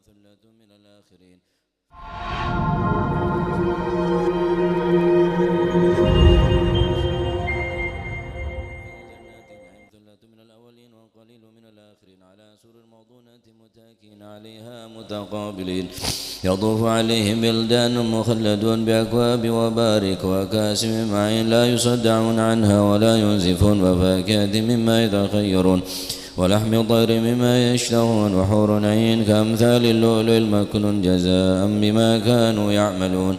وثلة من الآخرين. من الأولين وقليل من الآخرين على سرر موضونة متكئين عليها متقابلين يطوف عليهم بلدان مخلدون بأكواب وبارك وكأس من معين لا يصدعون عنها ولا ينزفون وفاكهة مما يتخيرون ولحم طير مما يشتهون وحور عين كأمثال اللؤلؤ المكنون جزاء بما كانوا يعملون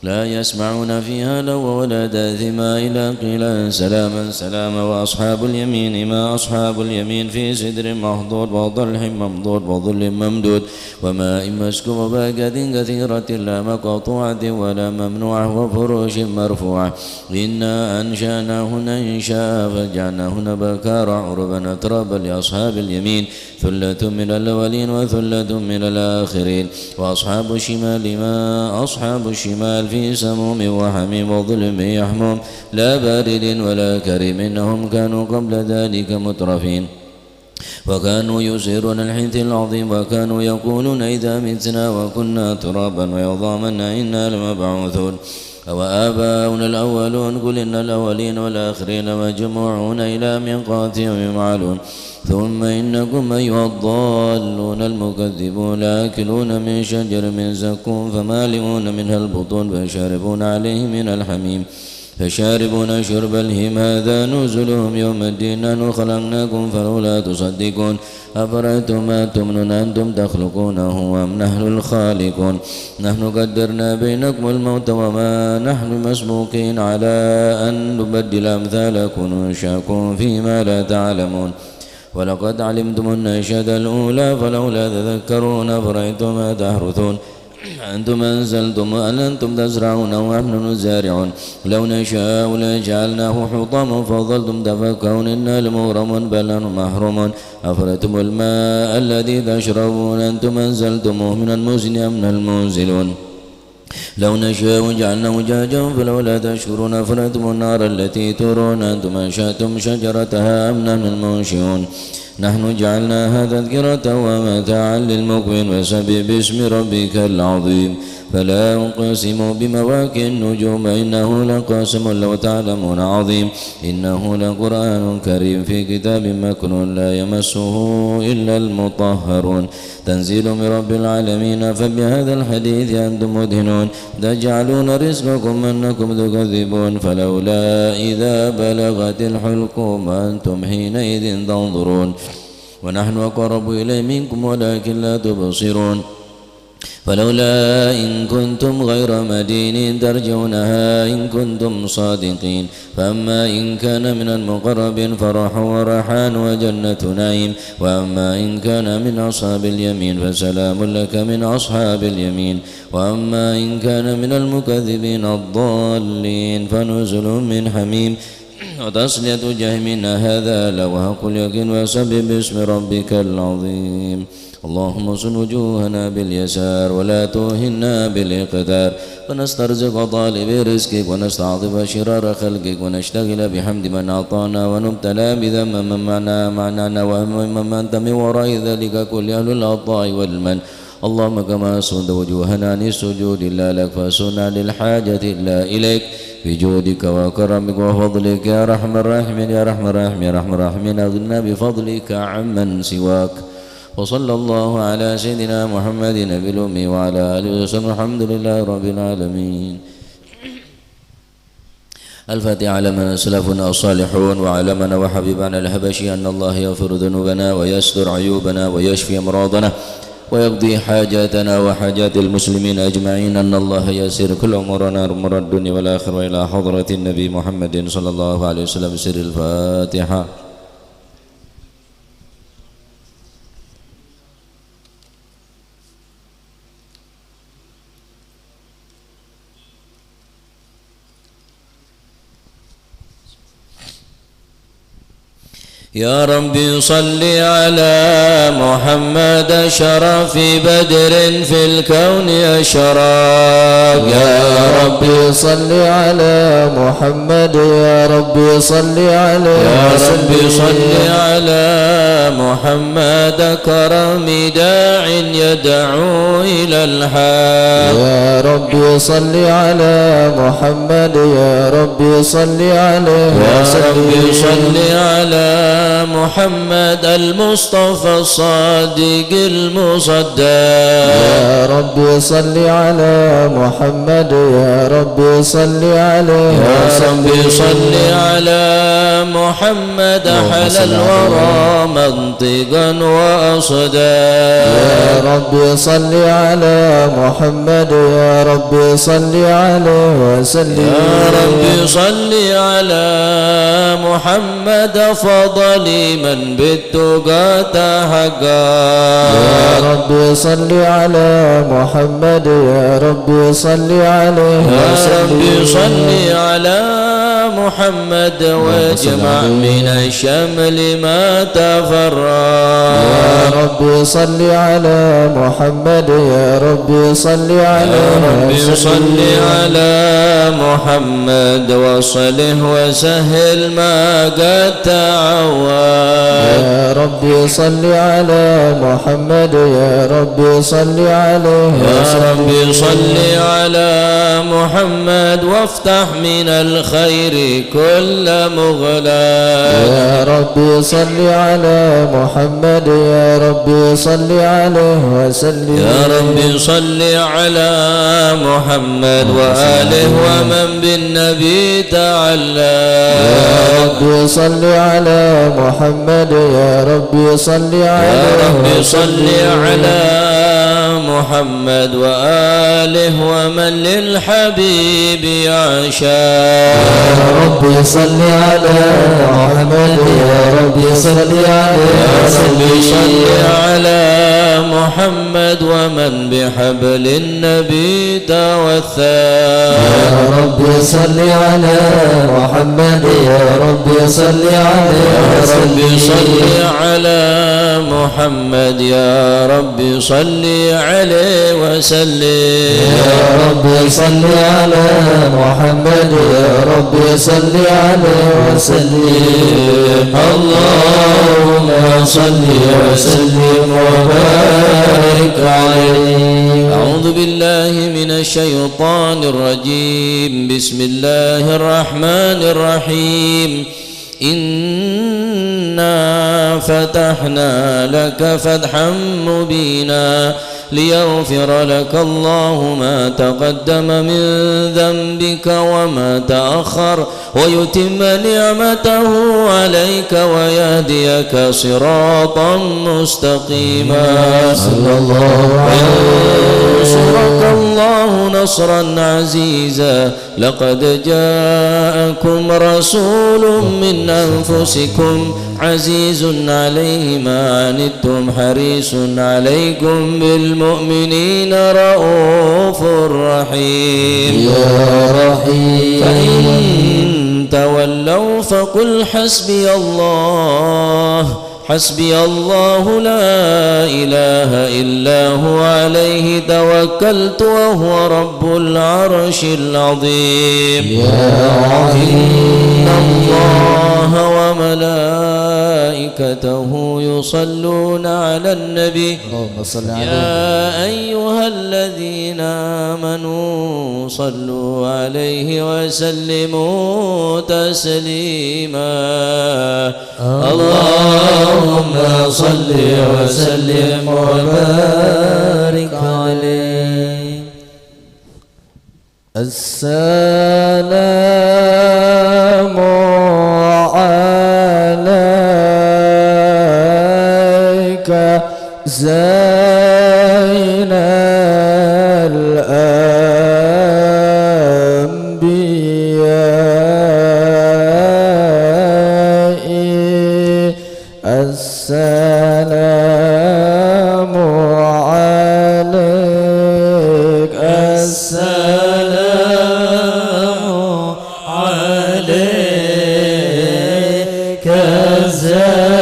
لا يسمعون فيها لغوا ولا تأثما إلا قيلا سلاما سلاما. وأصحاب اليمين ما أصحاب اليمين في سدر مخضود وطلح ممضود وظل ممدود وماء مسكوب وفاكهة كثيرة لا مقطوعة ولا ممنوعة وفروش مرفوعة إنا أنشأناهن إنشاء فجعلناهن بكارا عربا أترابا لأصحاب اليمين ثلة من الأولين وثلة من الآخرين. وأصحاب الشمال ما أصحاب الشمال في سموم وحميم وظلم يحموم لا بارد ولا كريم إنهم كانوا قبل ذلك مترفين وكانوا يسيرون الحنث العظيم وكانوا يقولون إذا متنا وكنا ترابا وعظاما إنا لمبعوثون أو آباؤنا الأولون قل إن الأولين والآخرين مجموعون إلى ميقات يوم معلوم ثم إنكم أيها الضالون المكذبون لآكلون من شجر من زقوم فمالئون منها البطون فشاربون عليه من الحميم فشاربون شرب الهيم هذا نزلهم يوم الدين نحن خلقناكم فلولا تصدقون أفرأيتم ما تمنون أنتم تخلقونه أم نحن الخالقون نحن قدرنا بينكم الموت وما نحن مسبوقين على أن نبدل أمثالكم وننشأكم فيما لا تعلمون ولقد علمتم النشأة الأولى فلولا تذكرون أفرأيتم ما تحرثون أنتم أنزلتم أن أنتم تزرعون ونحن نزارعون لو نشاء لجعلناه حطاما فظلتم تفكرون إنا لمغرمون بل نحن محرومون أفرأيتم الماء الذي تشربون أنتم أنزلتموه من المزن أم نحن المنزلون لو نشاء جعلناه جاجا فلولا تشكرون أفرأيتم النار التي ترون أنتم أنشأتم شجرتها أم نحن المنشئون نحن جعلناها تذكرة ومتاعا للمقوين وسبح باسم ربك العظيم فلا أقسم بمواقع النجوم إنه لقسم لو تعلمون عظيم إنه لقرآن كريم في كتاب مكنون لا يمسه إلا المطهرون تنزيل من رب العالمين فبهذا الحديث أنتم مدهنون تجعلون رزقكم أنكم تكذبون فلولا إذا بلغت الحلقوم أنتم حينئذ تنظرون ونحن أقرب إليه منكم ولكن لا تبصرون فلولا إن كنتم غير مدينين ترجونها إن كنتم صادقين فأما إن كان من المقربين فرح وريحان وجنة نعيم وأما إن كان من أصحاب اليمين فسلام لك من أصحاب اليمين وأما إن كان من المكذبين الضالين فنزل من حميم وتصلية جهنم هذا لوهق اليقين وسبح باسم ربك العظيم اللهم صل وجوهنا باليسار ولا توهنا بالاقتدار ونسترزق طالب رزقك ونستعطف شرار خلقك ونشتغل بحمد من أعطانا ونبتلى بذم من معنانا وهم من أنت من وراء ذلك كل أهل العطاء والمن اللهم كما صد وجوهنا عن السجود إلا لك فسنا للحاجة إلا إليك بجودك وكرمك وفضلك يا رحم الراحمين يا رحم الراحمين يا رحم الراحمين أغننا بفضلك عمن سواك وصلى الله على سيدنا محمد نبي الأمي وعلى آله وسلم الحمد لله رب العالمين. الفاتحة على من سلفنا الصالحون وعلمنا وحبيبنا الحبشي أن الله يغفر ذنوبنا ويستر عيوبنا ويشفي أمراضنا ويقضي حاجاتنا وحاجات المسلمين أجمعين أن الله يسير كل أمورنا أمور الدنيا والآخرة وإلى حضرة النبي محمد صلى الله عليه وسلم سر الفاتحة. يا ربي صل على محمد شرف بدر في الكون أشراق. يا ربي صل على محمد، يا ربي صل عليه، يا ربي صل على محمد كرم داع يدعو إلى الحق. يا ربي صل على محمد، يا ربي صل عليه، يا ربي صل على محمد المصطفى الصادق المصدق. يا ربي صل على محمد، يا ربي صل عليه، يا ربي صل على محمد حل الورى منطقا وأصدا. يا ربي صل على محمد، يا ربي صل عليه وسلم. يا ربي صل على محمد فضل من بالتقى تحقا. يا ربي صل على محمد، يا ربي صل عليه، يا ربي صل على محمد واجمع من الشمل ما تفرق. يا ربي صل على محمد، يا ربي صل عليه، يا ربي صل على محمد وصله وسهل ما قد تعود. يا ربي صل على محمد، يا ربي صل عليه، يا ربي صل على محمد وافتح من الخير كل مغلاق. يا ربي صل على محمد، يا ربي صل عليه وسلم. يا ربي صل على محمد وآله ومن بالنبي تعلق. يا ربي صل على محمد، يا ربي صل عليه، يا ربي صل على محمد وآله ومن للحبيب يعشاق. يا ربي صل على محمد، يا ربي صل عليه، يا ربي صل على محمد ومن بحبل النبي توثق. يا ربي صل على محمد، يا ربي صل عليه، يا ربي صل على محمد، يا ربي صل عليه وسلم. يا ربي صل على محمد، يا ربي صل عليه وسلم. اللهم صل وسلم وبارك عليه. أعوذ بالله من الشيطان الرجيم. بسم الله الرحمن الرحيم. إنا فتحنا لك فتحا مبينا ليغفر لك الله ما تقدم من ذنبك وما تأخر ويتم نعمته عليك ويهديك صراطا مستقيما. صلى الله وينصرك الله نصرا عزيزا. لقد جاءكم رسول من أنفسكم عزيز عليه ما عنتم حريص عليكم بالمؤمنين رؤوف رحيم. يا رحيم. فإن تولوا فقل حسبي الله حسبي الله لا إله إلا هو عليه توكلت وهو رب العرش العظيم. يا إن الله وملائكته يصلون على النبي. اللهم صل عليه. يا أيها الذين آمنوا صلوا عليه وسلموا تسليما. اللهم صل وسلم وبارك عليه. السلام عليك زين الأنبياء. السلام عليك. السلام عليك زين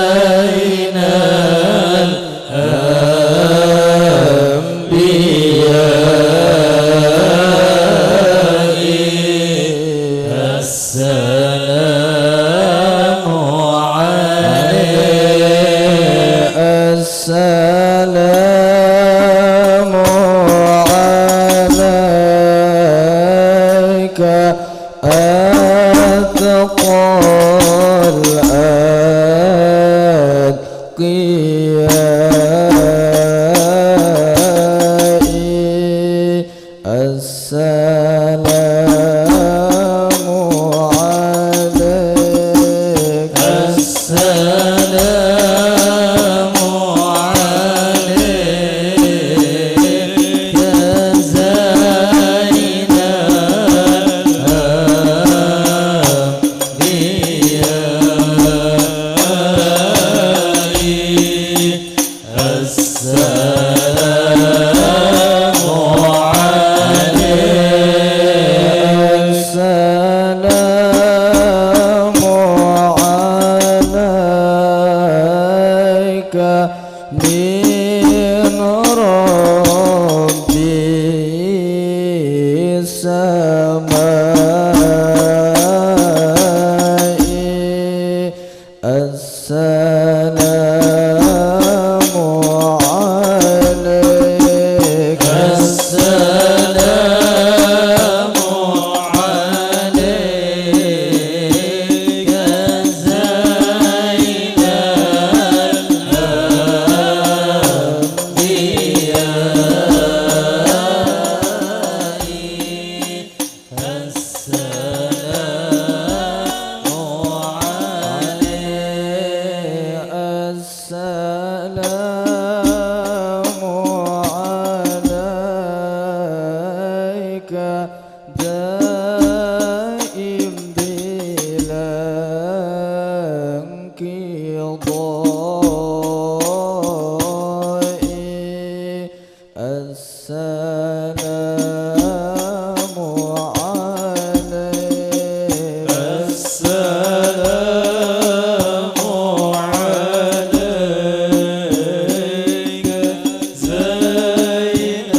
السلام عليك السلام عليك زين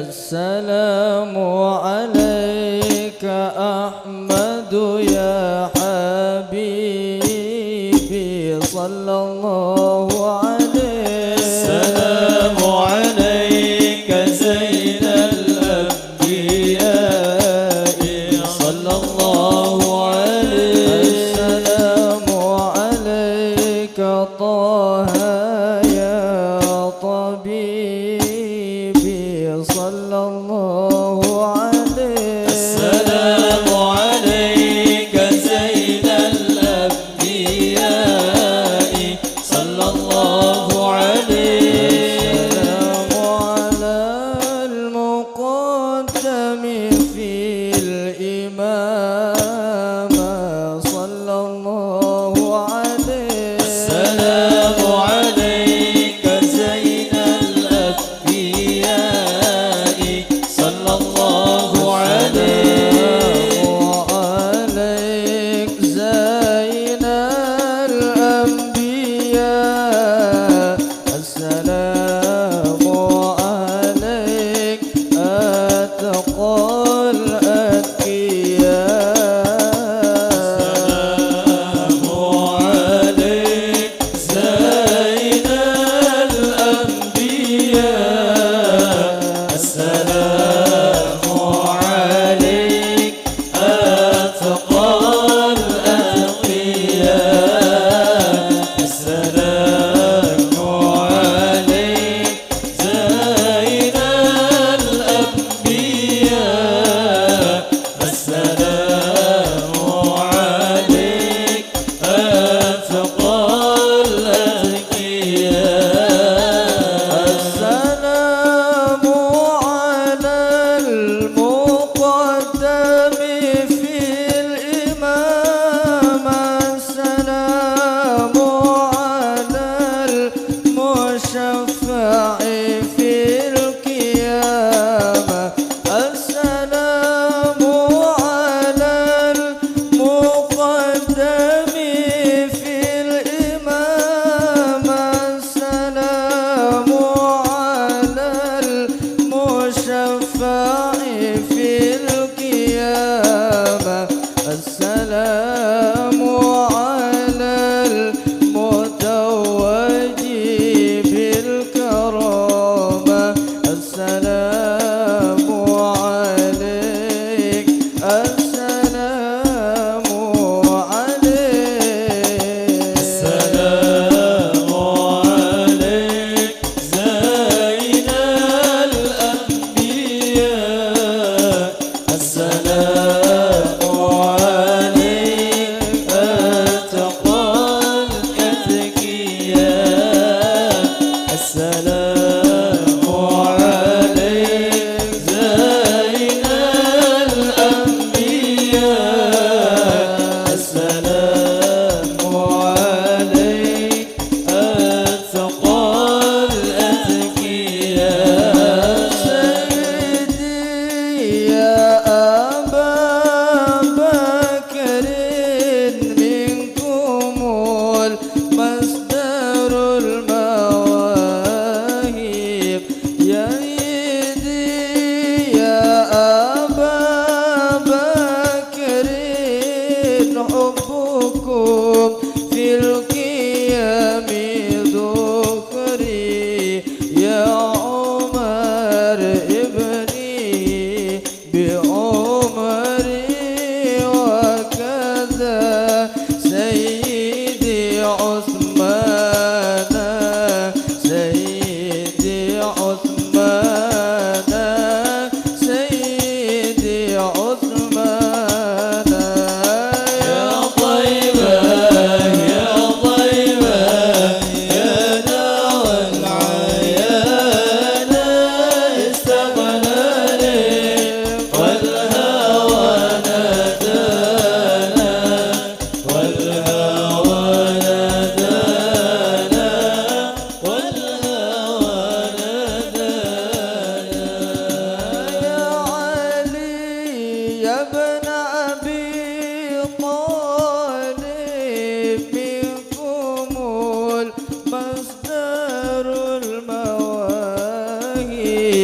السلام عليك أحمد يا حبيبي صلى الله عليه السلام عليك زين الأنبياء صلى الله عليه السلام عليك طه يا طبيبي صلى الله عليه السلام عليك زين الأنبياء صلى الله عليه السلام على المقدم في الإمامة صلى الله عليه السلام عليك زين الأنبياء صلى الله عليه وعليك زين الأنبياء السلام عليك أتقى الأتقياء السلام عليك زين الأنبياء السلام عليك أتقى الأتقياء السلام عليك زين الأنبياء السلام عليك أتقى الأتقياء السلام على المقدم في الإمامة السلام على المشفع في القيامة السلام على المقدم في الإمامة السلام على المشفع في القيامة السلام على المتوج بالكرامة السلام عليك السلام عليك السلام عليك زين الأنبياء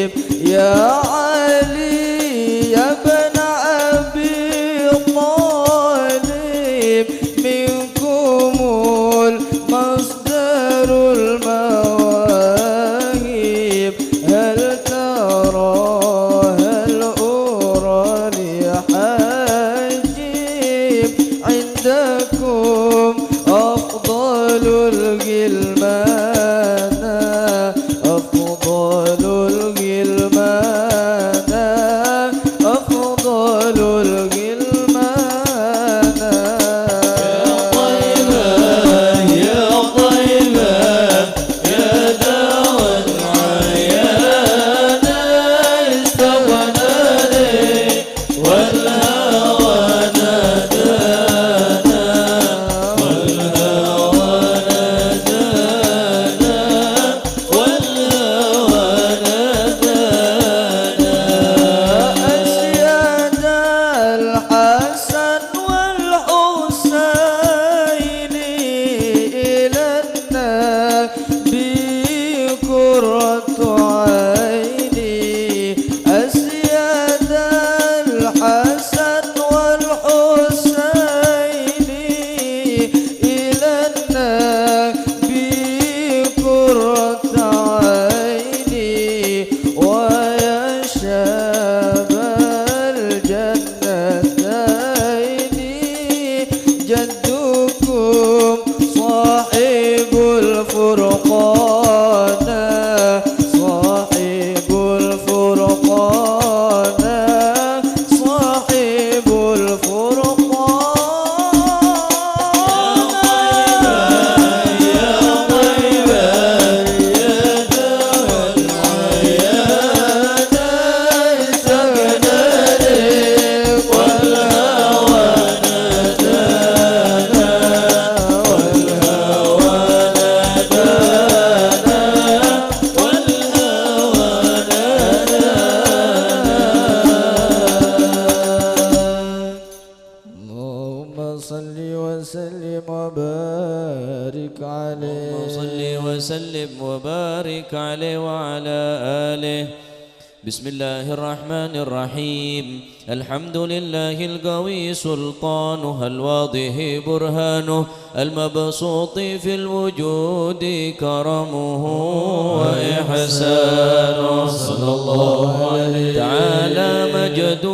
طالب يا علي يا ابن أبي طالب منكم المصدر المواهب هل ترى هل أرى لحجيب عندكم أفضل الغلمان أفضل الغلمان أفضل الغلمان يا طيبة يا دوا العيان استوى والهوى نادانا والهوى نادانا والهوى نادانا أسياد الحسن والحسين إلى النبي قرة عيني أسياد الحسن والحسين إلى النبي قرة عيني ويا شاب الجنتين جدكم صاحب الفرقان صاحب الفرقان صاحب الفرقان يا طيبة يا دوا العيان استغنى لك والهوى نادانا والهوى نادانا والهوى نادانا اللهم صل وسلم وبارك عليه صل وسلم وبارك عليه وعلى آله. بسم الله الرحمن الرحيم. الحمد لله القوي سلطانه الواضح برهانه المبسوط في الوجود كرمه وإحسانه صلى الله عليه تعالى مجده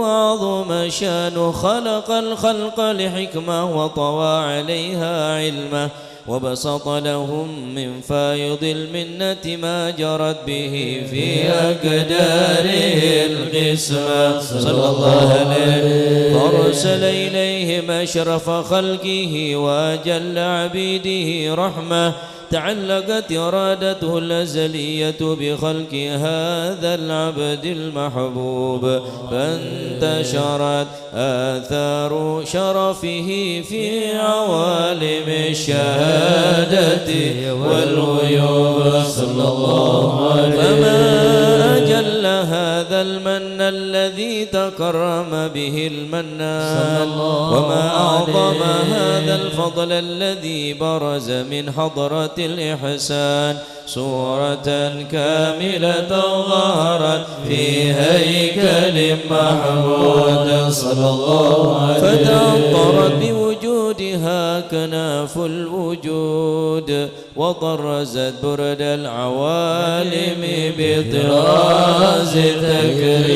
وعظم شانه خلق الخلق لحكمة وطوى عليها علمه وبسط لهم من فائض المنة ما جرت به في أقداره القسمة صلى الله عليه فأرسل إليهم أشرف خلقه وأجل عبيده رحمة تعلقت إرادته الأزلية بخلق هذا العبد المحبوب فانتشرت آثار شرفه في عوالم الشهادة والغيوب صلى الله عليه فما أجل هذا المن الذي تكرم به المنان وما أعظم هذا الفضل الذي برز من حضرة الإحسان سورة كاملة ظهرت في هيكل محمود صلى الله عليه فتأطرت بوجودها كناف الوجود وطرزت برد العوالم بطراز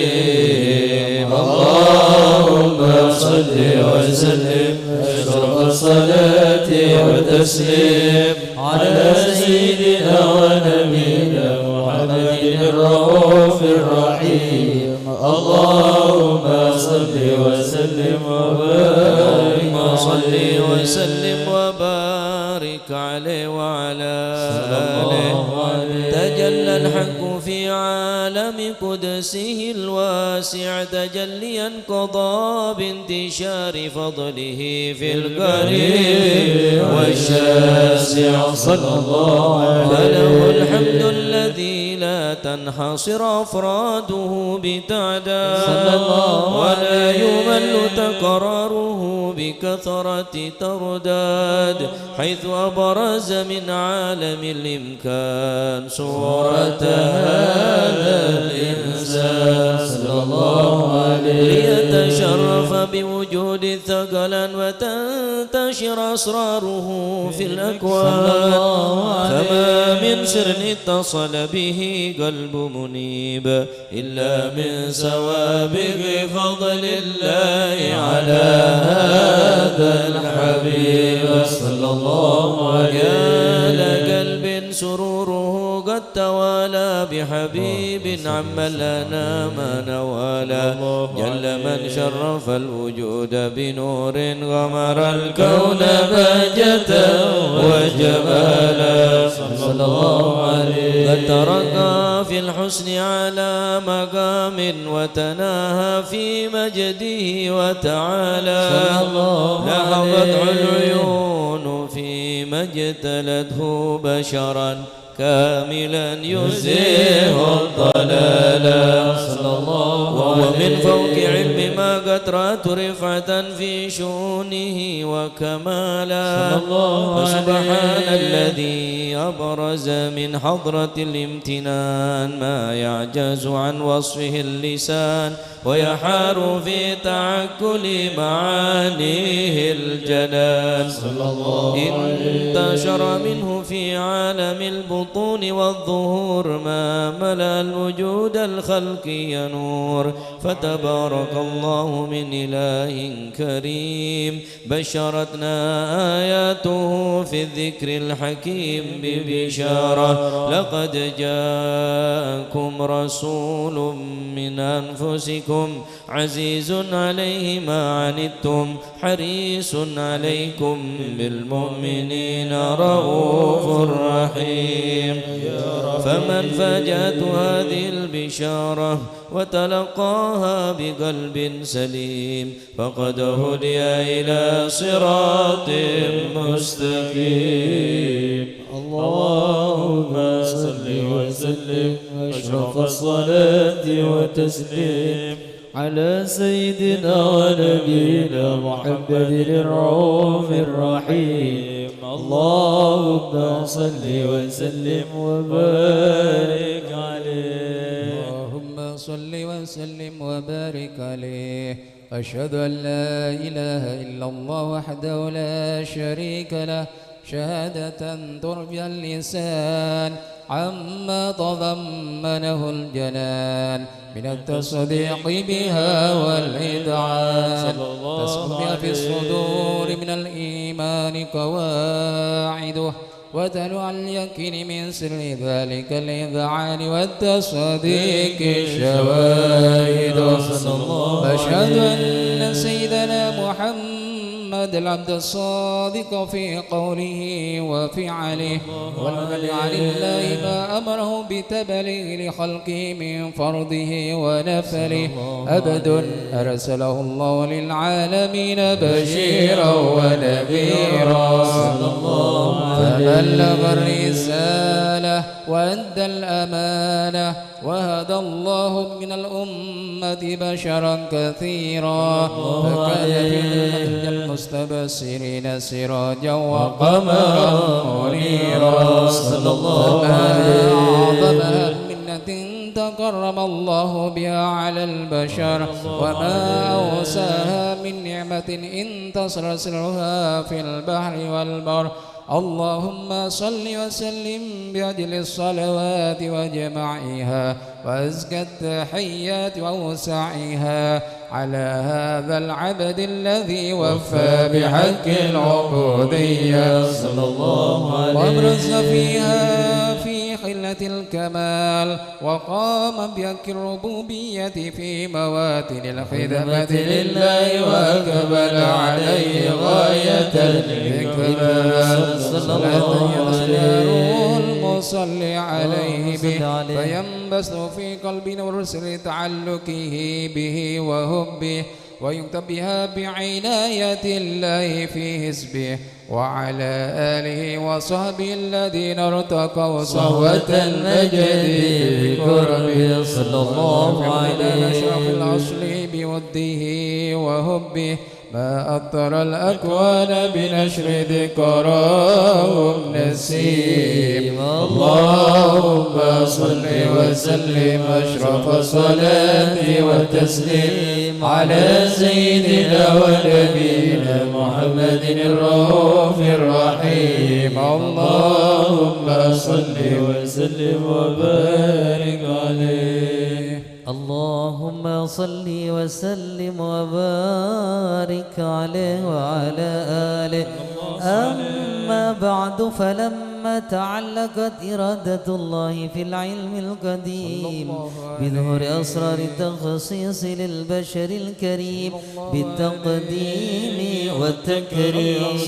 التكريم اللهم صل وسلم أشرف الصلاة وتسليم على سيدنا ونبينا محمد الرؤوف الرحيم اللهم صل وسلم وبارك صل وسلم وبارك عليه وعلى آله تجلى الحق في عالم قدسه الواسع تجليا قضى بانتشار فضله في القريب والشاسع صلى الله عليه فله الحمد الذي لا تنحصر أفراده بتعداد ولا يمل تكراره بكثرة ترداد حيث أبرز من عالم الإمكان صورة هذا أسراره في الأكوان فما من سر اتصل به قلب منيب إلا من سوابق فضل الله على هذا الحبيب صلى الله عليه يا لقلب سروره قد توالى بحبيب عم الأنام نوالا جل من شرف الوجود بنور غمر الكون بهجة وجمالا صلى الله عليه قد ترقى في الحسن على مقام وتناهى في مجده وتعالى لحظته العيون فيما اجتلته بشرا كاملا يزيه الضلال صلى الله وهو من فوق علم ما قد رأت رفعة في شؤونه وكمالا فسبحان الذي أبرز من حضرة الامتنان ما يعجز عن وصفه اللسان ويحار في تعكل معانيه الجلال انتشر منه في عالم البطون والظهور ما ملأ الوجود الخلق ينور فتبارك الله من إله كريم بشرتنا آياته في الذكر الحكيم ببشارة لقد جاءكم رسول من أنفسكم عزيز عليه ما عنتم حريص عليكم بالمؤمنين رؤوف رحيم فمن فاجأت هذه البشارة وتلقاها بقلب سليم فقد هدي إلى صراط مستقيم اللهم صل وسلم أشرف الصلاة وتسليم على سيدنا ونبينا محمد الرؤوف الرحيم اللهم صل وسلم وبارك عليه اللهم صل وسلم وبارك عليه أشهد أن لا إله إلا الله وحده لا شريك له شهادة تربي اللسان عما تضمنه الجنان من التصديق بها والإذعان تسكن في الصدور من الإيمان قواعده وتلو عن اليقين من سر ذلك الإذعان والتصديق شواهد أشهد أن سيدنا محمد العبد الصادق في قوله وفعله والمن عن الله ما أمره بتبليغ لخلقه من فرضه ونفله أبد أرسله الله للعالمين بشيرا ونذيرا فبلغ الرسالة وأدى الأمانة وهدى الله من الأمة بشرا كثيرا فكان في المستبصرين سراجا وقمرا منيرا صلى الله عليه أعظم منة تكرم الله بها على البشر وما أوساها من نعمة انتصر سرها في البحر والبر اللهم صل وسلم بأجل الصلوات وجمعها وأزكى التحيات وأوسعها على هذا العبد الذي وفى بحق العبودية صلى الله عليه وابرز فيها في خلة الكمال وقام بحق الربوبية في مواتن الخدمة لله وأقبل عليه غاية الإكمال صلى الله عليه المصلي عليه به فينبث في قلب نور سر تعلقه به وحبه ويكتب بها بعناية الله في حزبه وعلى آله وصحبه الذين ارتقوا صهوة المجد بكرمه صلى الله عليه أشرف الأصل بوده وحبه ما أطر الأكوان بنشر ذكراهم نسيم اللهم صل وسلم أشرف الصلاة والتسليم على سيدنا ونبينا محمد الرؤوف الرحيم. اللهم صل وسلم وبارك عليه. اللهم صل وسلم وبارك عليه وعلى آله. أما بعد، فلما تعلقت إرادة الله في العلم القديم بظهور أسرار التخصيص للبشر الكريم بالتقديم والتكريم،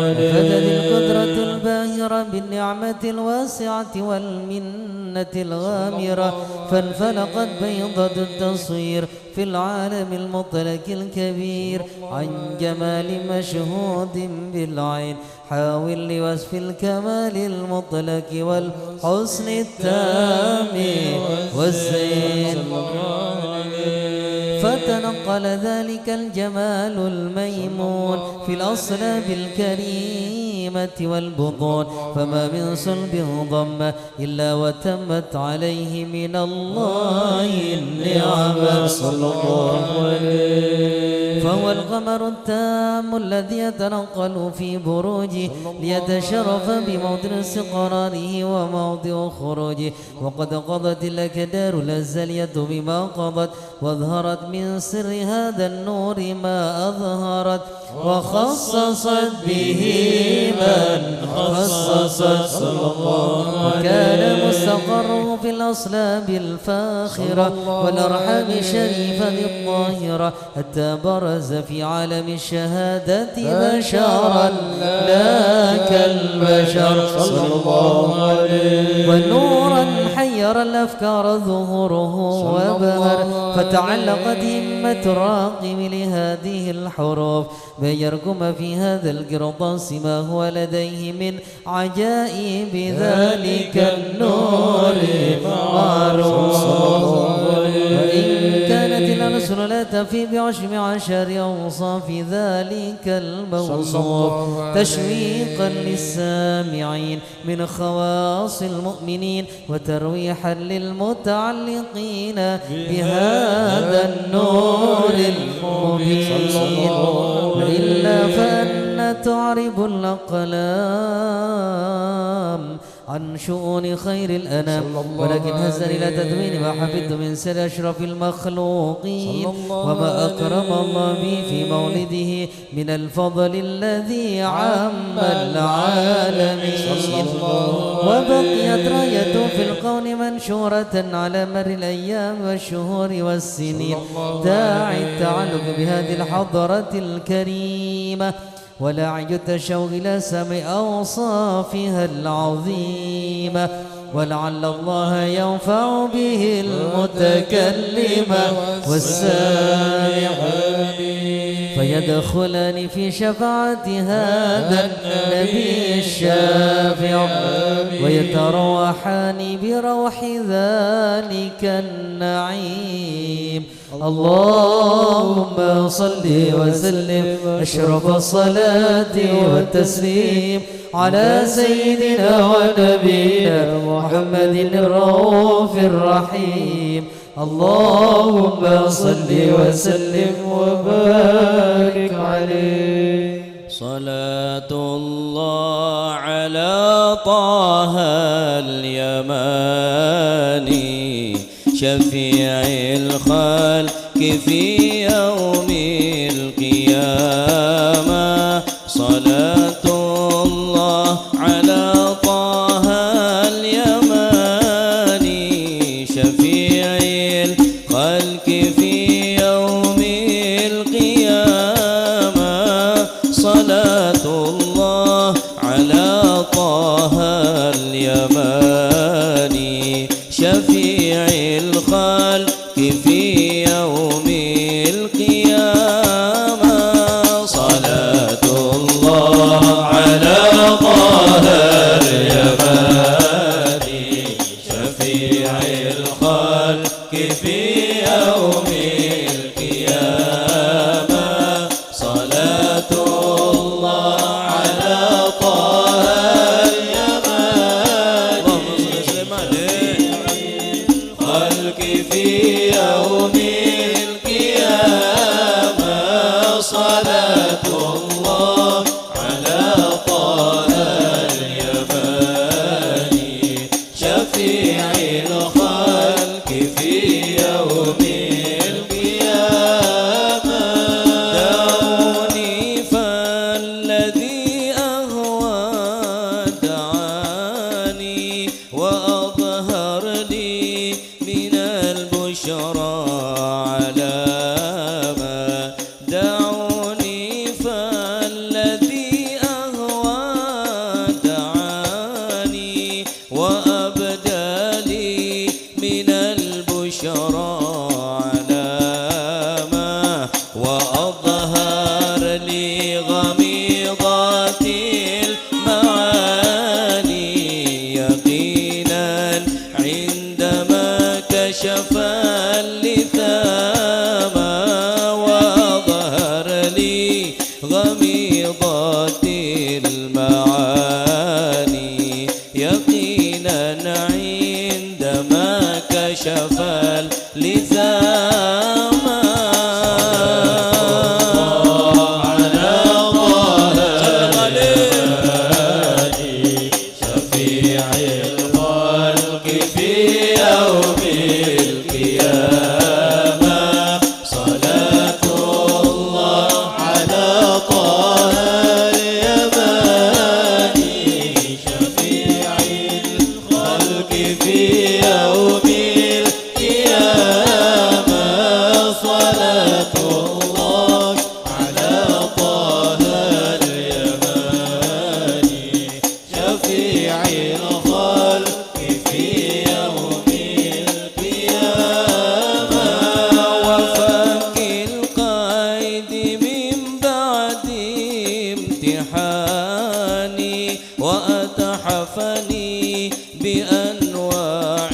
فدت القدرة الباهرة بالنعمة الواسعة والمنة الغامرة، فانفلقت بيضة التصوير في العالم المطلق الكبير عن جمال مشهود بالعين، حاول لوصف الكمال المطلق والحسن التام والزين، فتنقل ذلك الجمال الميمون في الأصلاب الكريمة والبطون، فما من صلب ضم إلا وتمت عليه من الله النعمة صلى الله عليه. فهو القمر التام الذي يتنقل في بروجه ليتشرف بموضع استقراره وموضع خروجه، وقد قضت الأكدار الأزلية بما قضت، واظهرت من سر هذا النور ما أظهرت، وخصصت به من خصصت صلى الله عليه. وكان مستقره في الأصلاب الفاخرة والأرحام الشريفة الطاهرة، حتى برز في عالم الشهادة بشرا لا كالبشر صلى الله عليه. ونورا حير الأفكار ظهوره وبهر، فتعلقت همة الراقم لهذه الحروف بأن يرقم في هذا القرطاس ما هو لديه من عجائب ذلك النور معروف. وإن كانت الألسن لا تفي ب10 أوصاف ذلك الموصوف تشويقا للسامعين من خواص المؤمنين، وترويحا للمتعلقين بهذا النور المبين. وإلا فأن تعرب الأقلام عن شؤون خير الأنام، ولكن هزا إلى تدوين ما حفظت من سر أشرف المخلوقين، وما أكرم الله به في مولده من الفضل الذي عم العالمين. وبقيت راية في القول منشورة على مر الأيام والشهور والسنين، داعي التعلق بهذه الحضرة الكريمة، ولاعي التشوق إلى سمع أوصافها العظيمة، ولعل الله ينفع به المتكلم والسامع، فيدخلان في شفاعة هذا النبي الشافع، ويتروحان بروح ذلك النعيم. اللهم صل وسلم أشرف الصلاة والتسليم على سيدنا ونبينا محمد الرؤوف الرحيم. اللهم صل وسلم وبارك عليه. صلاة الله على طه اليماني شفيع الخلق في يوم القيامة. صلاة الله على طه اليماني شفيع الخلق في يوم القيامة. صلاة الله على طه اليماني شفيع الخلق في يوم القيامة. صلاة الله على طه اليماني شفيع الخلق في يوم القيامة. صلاة الله على طه اليماني خلق في يوم القيامة. القيامة صلاة الله على طه اليماني شفيع الخلق في يوم القيامة دعوني فالذي أهوى دعاني وأظهر لي من البشرى علامة دعوني فالذي أهوى دعاني وأبدى لي من البشرى علامة وأظهر لي غميضات المعاني يقينا عندما كشف اللثام وأظهر لي غميضات المعاني يقينا عندما كشف اللثام على طه اليماني شفيع الخلق في يوم القيامة صلاة الله على طه اليماني شفيع الخلق في يوم القيامة صلاة الله على طه اليماني شفيع الخلق في يوم القيامة وفك القيد من بعد امتحاني وأتحفني بأنواع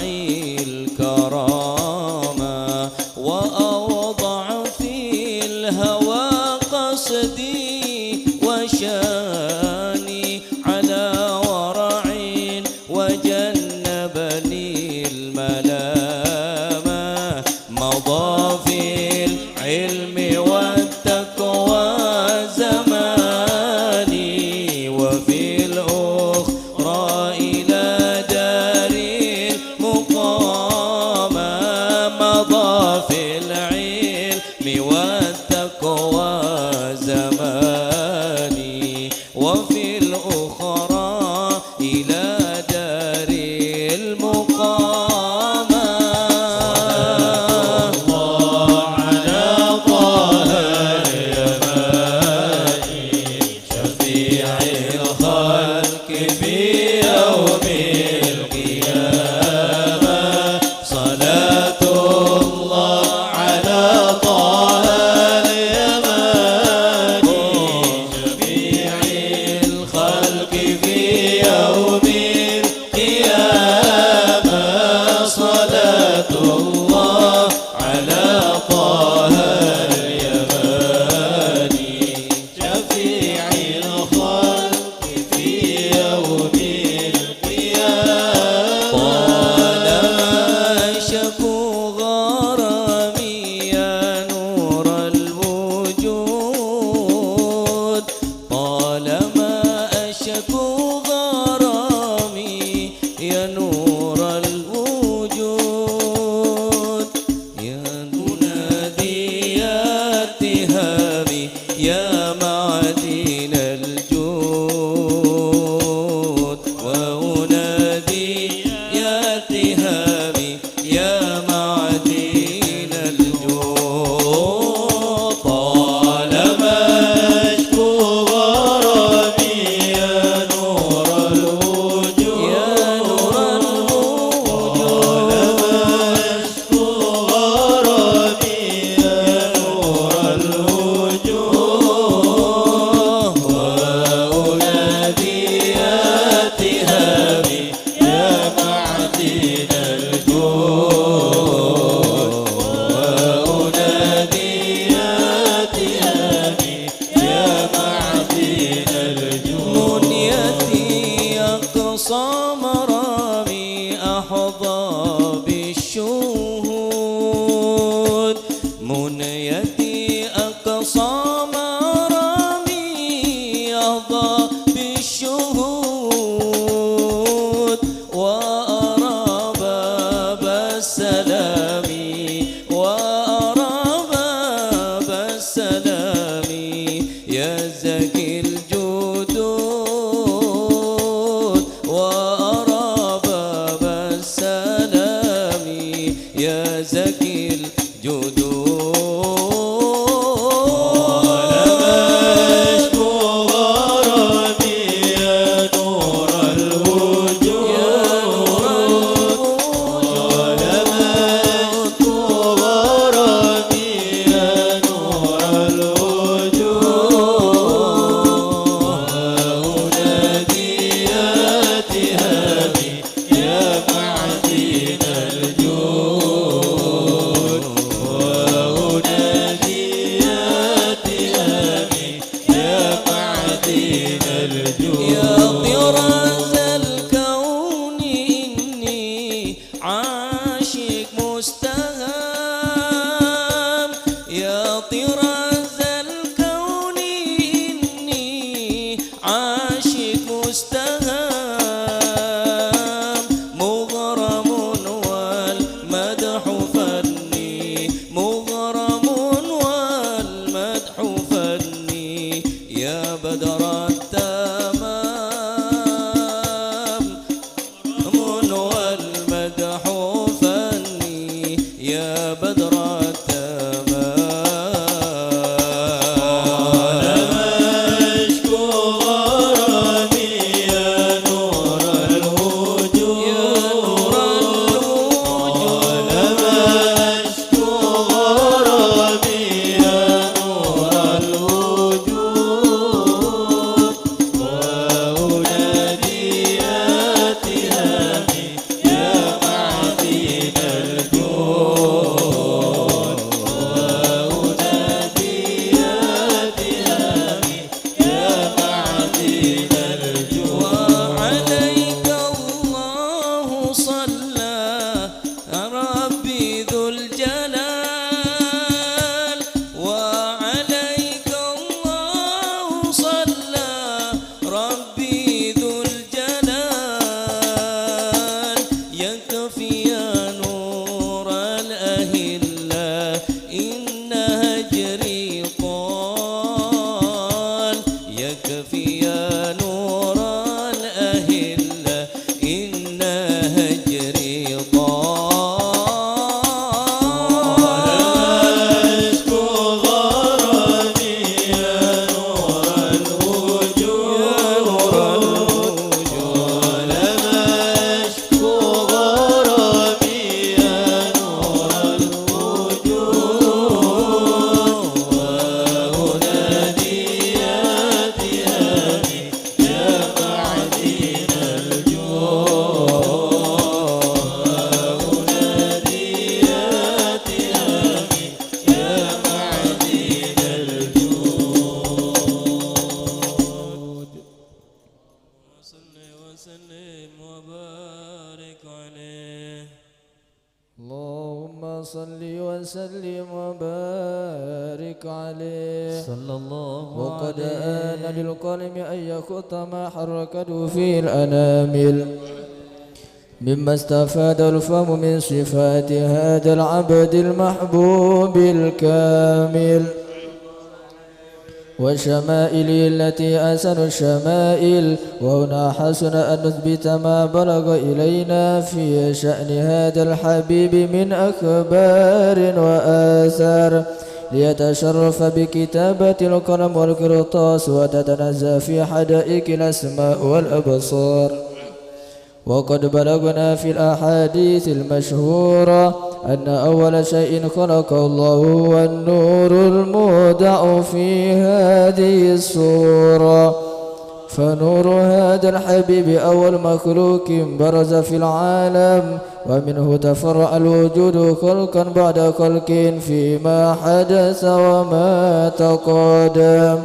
الكرامة وأوضع في الهوى قصدي وشاني على ورع وجنبني الملامة مضى في العلم والتقوى زماني وفي الأخرى إلى دار المقامة مضى في العلم والتقوى زماني وفي الأخرى إلى دار المقامة زكي الجدود صل وسلم وبارك عليه صلى الله وقد عليه آن للقلم أن يخط ما حركته في الأنامل مما استفاد الفم من صفات هذا العبد المحبوب الكامل وشمائله التي أحسن الشمائل. وهنا حسن أن نثبت ما بلغ إلينا في شأن هذا الحبيب من أخبار وآثار ليتشرف بكتابة القلم والقرطاس وتتنزه في حدائق الأسماء والأبصار. وقد بلغنا في الأحاديث المشهورة أن أول شيء خلقه الله هو النور المودع في هذه الصورة. فنور هذا الحبيب أول مخلوق برز في العالم ومنه تفرع الوجود خلقا بعد خلق فيما حدث وما تقدم.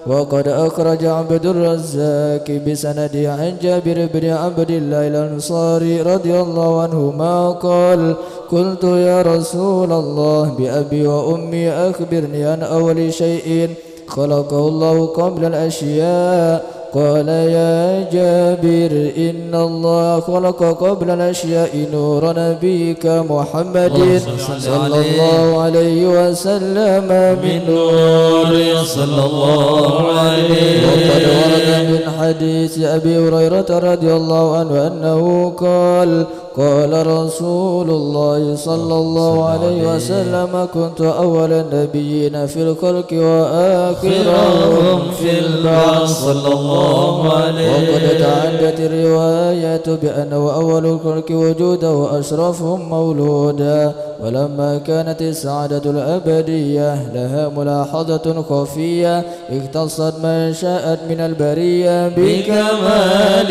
وقد أخرج عبد الرزاق بسنده عن جابر بن عبد الله الأنصاري رضي الله عنهما قال: قلت يا رسول الله بأبي وأمي أخبرني عن أول شيء خلقه الله قبل الأشياء. قال: يا جابر إن الله خلق قبل الأشياء نور نبيك محمد صلى الله عليه وسلم من نور صلى الله عليه. وقد ورد من حديث أبي هريرة رضي الله عنه أنه قال: قال رسول الله صلى الله عليه وسلم كنت أول النبيين في الخلق وآخرهم في البعث صلى الله عليه. وقد تعدت الروايات بأنه أول الخلق وجودا وأشرفهم مولودا. ولما كانت السعادة الأبدية لها ملاحظة خفية اختصت من شاءت من البرية بكمال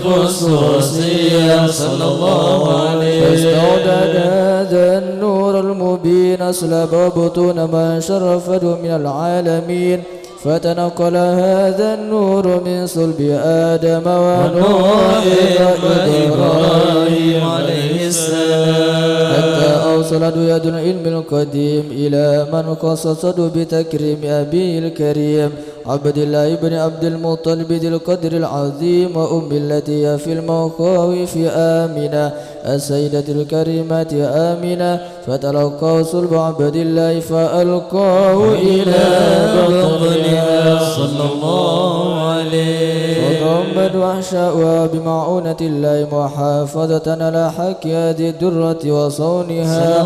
الخصوصية صلى الله عليه. فاستودع هذا النور المبين أسلب وبطون من شرفته من العالمين فتنقل هذا النور من صلب آدم ونوح وإبراهيم عليه السلام حتى أوصلت يد العلم القديم إلى من خصصته بتكريم أبيه الكريم عبد الله بن عبد المطلب ذي القدر العظيم وأم التي هي في المخاوف آمنة السيدة الكريمة آمنة فتلقاه صلب عبد الله فألقاه إلى بطنها صلى الله عليه. وضمت وحشاؤها بمعونة الله محافظة على حق هذه الدرة وصونها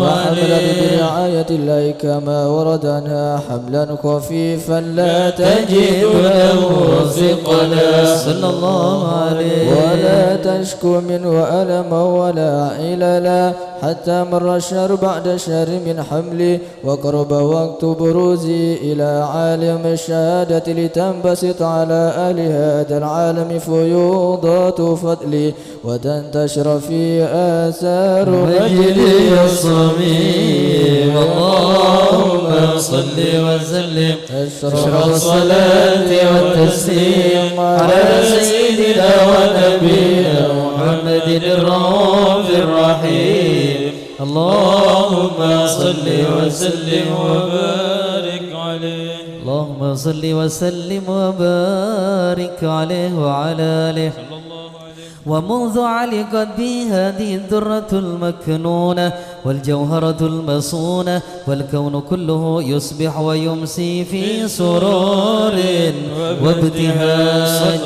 فحملت برعاية الله كما ورد عنها حملا خفيفا لا تجد له ثقلا صلى الله عليه. ولا تشكو منه ألما ولا عللا حتى مر الشهر بعد شهر من حملي وقرب وقت بروزي إلى عالم الشهادة لتنبسط على أهل هذا العالم فيوضات فضلي وتنتشر في آثار مجدي الصميم. اللهم صل وسلم أشرف الصلاة والتسليم على سيدنا ونبينا محمد الرؤوف الرحيم. اللهم صل وسلم وبارك عليه. اللهم صل وسلم وبارك عليه وعلى آله. ومنذ علقت به هذه الدرة المكنونة والجوهرة المصونة والكون كله يصبح ويمسي في سرور وابتهاج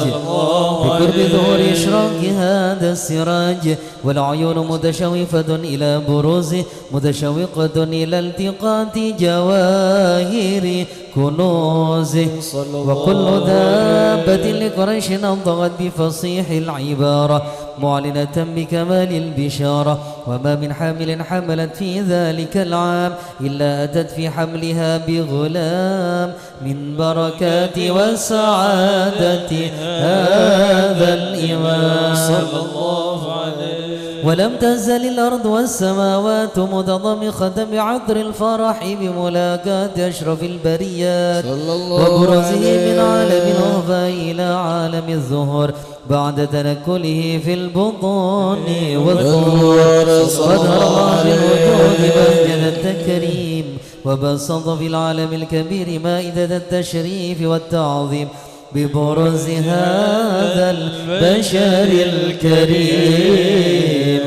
بقرب ظهور إشراق هذا السراج والعيون متشوفة إلى بروزه متشوقة إلى التقاط جواهر كنوزه. وكل دابة لقريش نطقت بفصيح العبارة معلنة بكمال البشارة وما من حامل حملت في ذلك العام إلا أتت في حملها بغلام من بركات وسعادة هذا الإمام صلى الله عليه. ولم تزل الأرض والسماوات متضمخة بعطر الفرح بملاقاة أشرف البريات وبرزه من عالم الوفاء إلى عالم الظهور بعد تنكله في البطون والظهور. صدر الله بالوجود مهجد التكريم وبسط في العالم الكبير مائدة التشريف والتعظيم ببرز هذا البشر الكريم.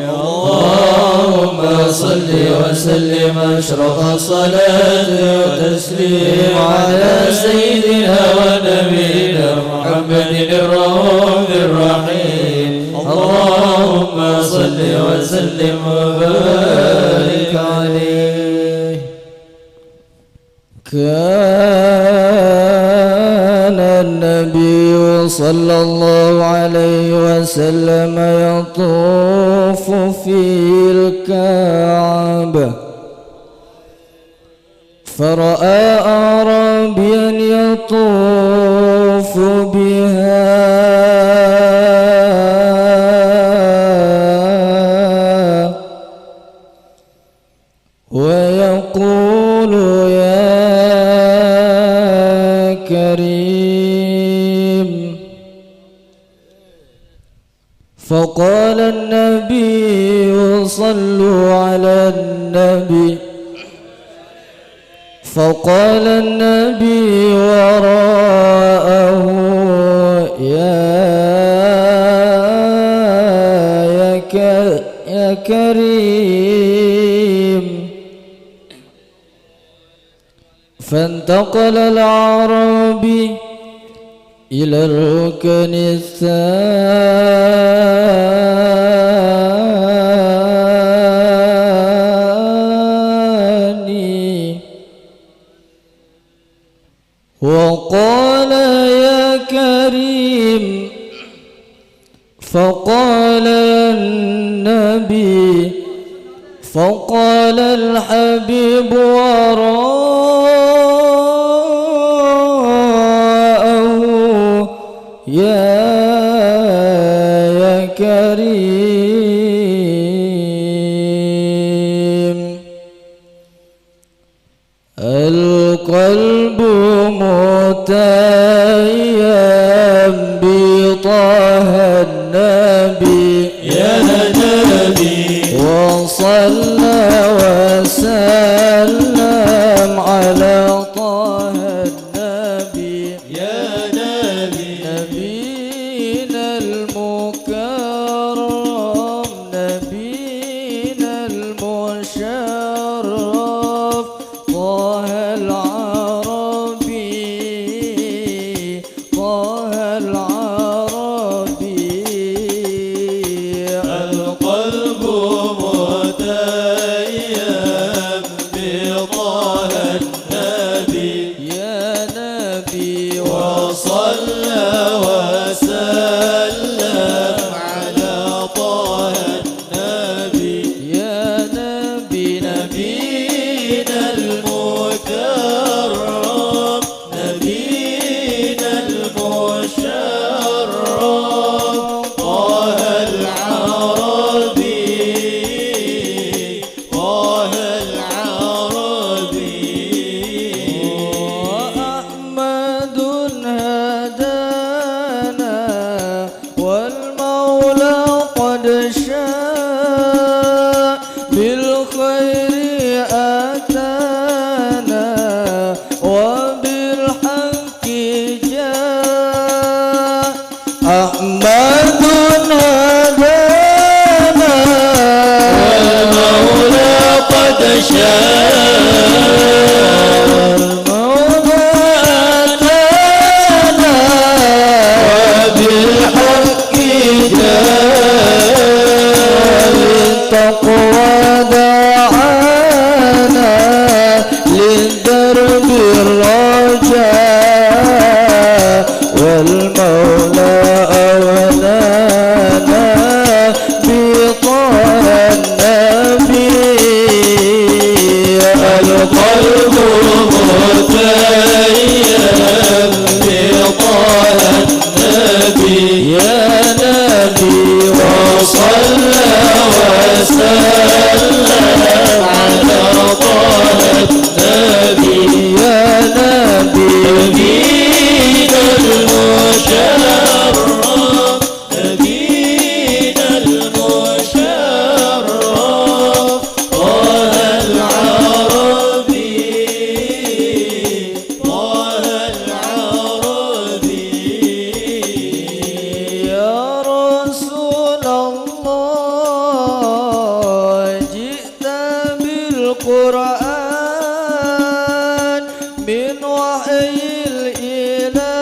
اللهم صل وسلم أشرف الصلاة وتسليم على سيدنا ونبينا محمد الرؤوف الرحيم. اللهم صل وسلم وبارك عليه. كان النبي صلى الله عليه وسلم يطوف في الكعبة فرأى أعرابيا يطوف بها ويقول يا كريم. فقال النبي صلوا على النبي فقال النبي وراءه يا كريم. فانتقل الأعرابي إلى الركن الثاني وقال يا كريم فقال النبي فقال الحبيب وراءه يا كريم القلب متيم بطه النبي يا نبي وصلى وسلم على طه النبي يا نبي نبينا المكرم نبينا المشرف طه العربي طه العربي القلب متيم بطه النبي يا نبي وصلى وسلم على طه النبي يا نبي نبينا المكرم نبينا المشرف طه العربي طه العربي وأحمد هدانا والمولى قد شاء بالخير أتانا وبالحق جاء أحمد هدانا والمولى قد شاء وبالحق جاء التقوى دعانا للدرب الرجاء والمولى أولانا بطه النبي القلب متيم بطه النبي يا نبي وصلى وسلم على طه النبي يا نبي نبينا المشرف نبينا المشرف طه العربي طه العربي يا رسول الله جئت بالقرآن من وحي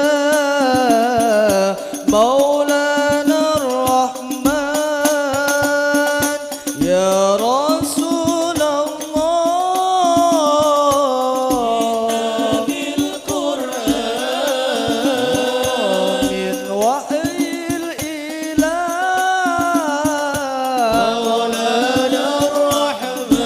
الإله مولانا الرحمن يا رسول الله بالقرآن من وحي الإله مولانا الرحمن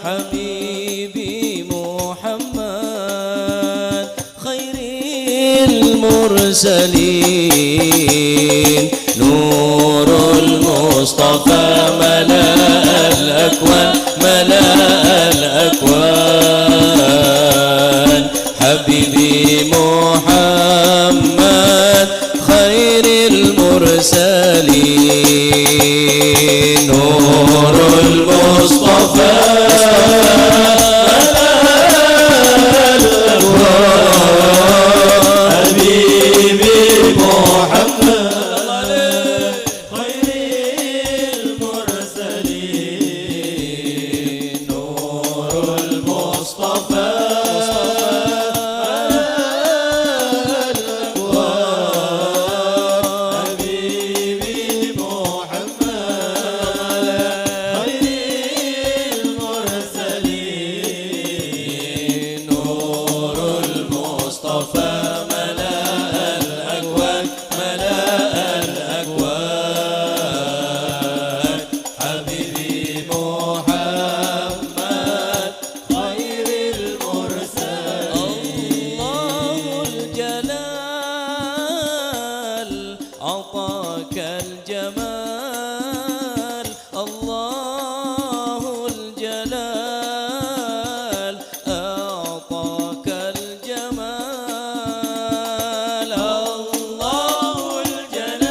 حبيبي محمد خير المرسلين نور المصطفى ملأ الأكوان حبيبي محمد خير المرسلين نور المصطفى حبيبي محمد خير المرسلين نور المصطفى أعطاك الجمال الله الجلال أعطاك الجمال الله الجلال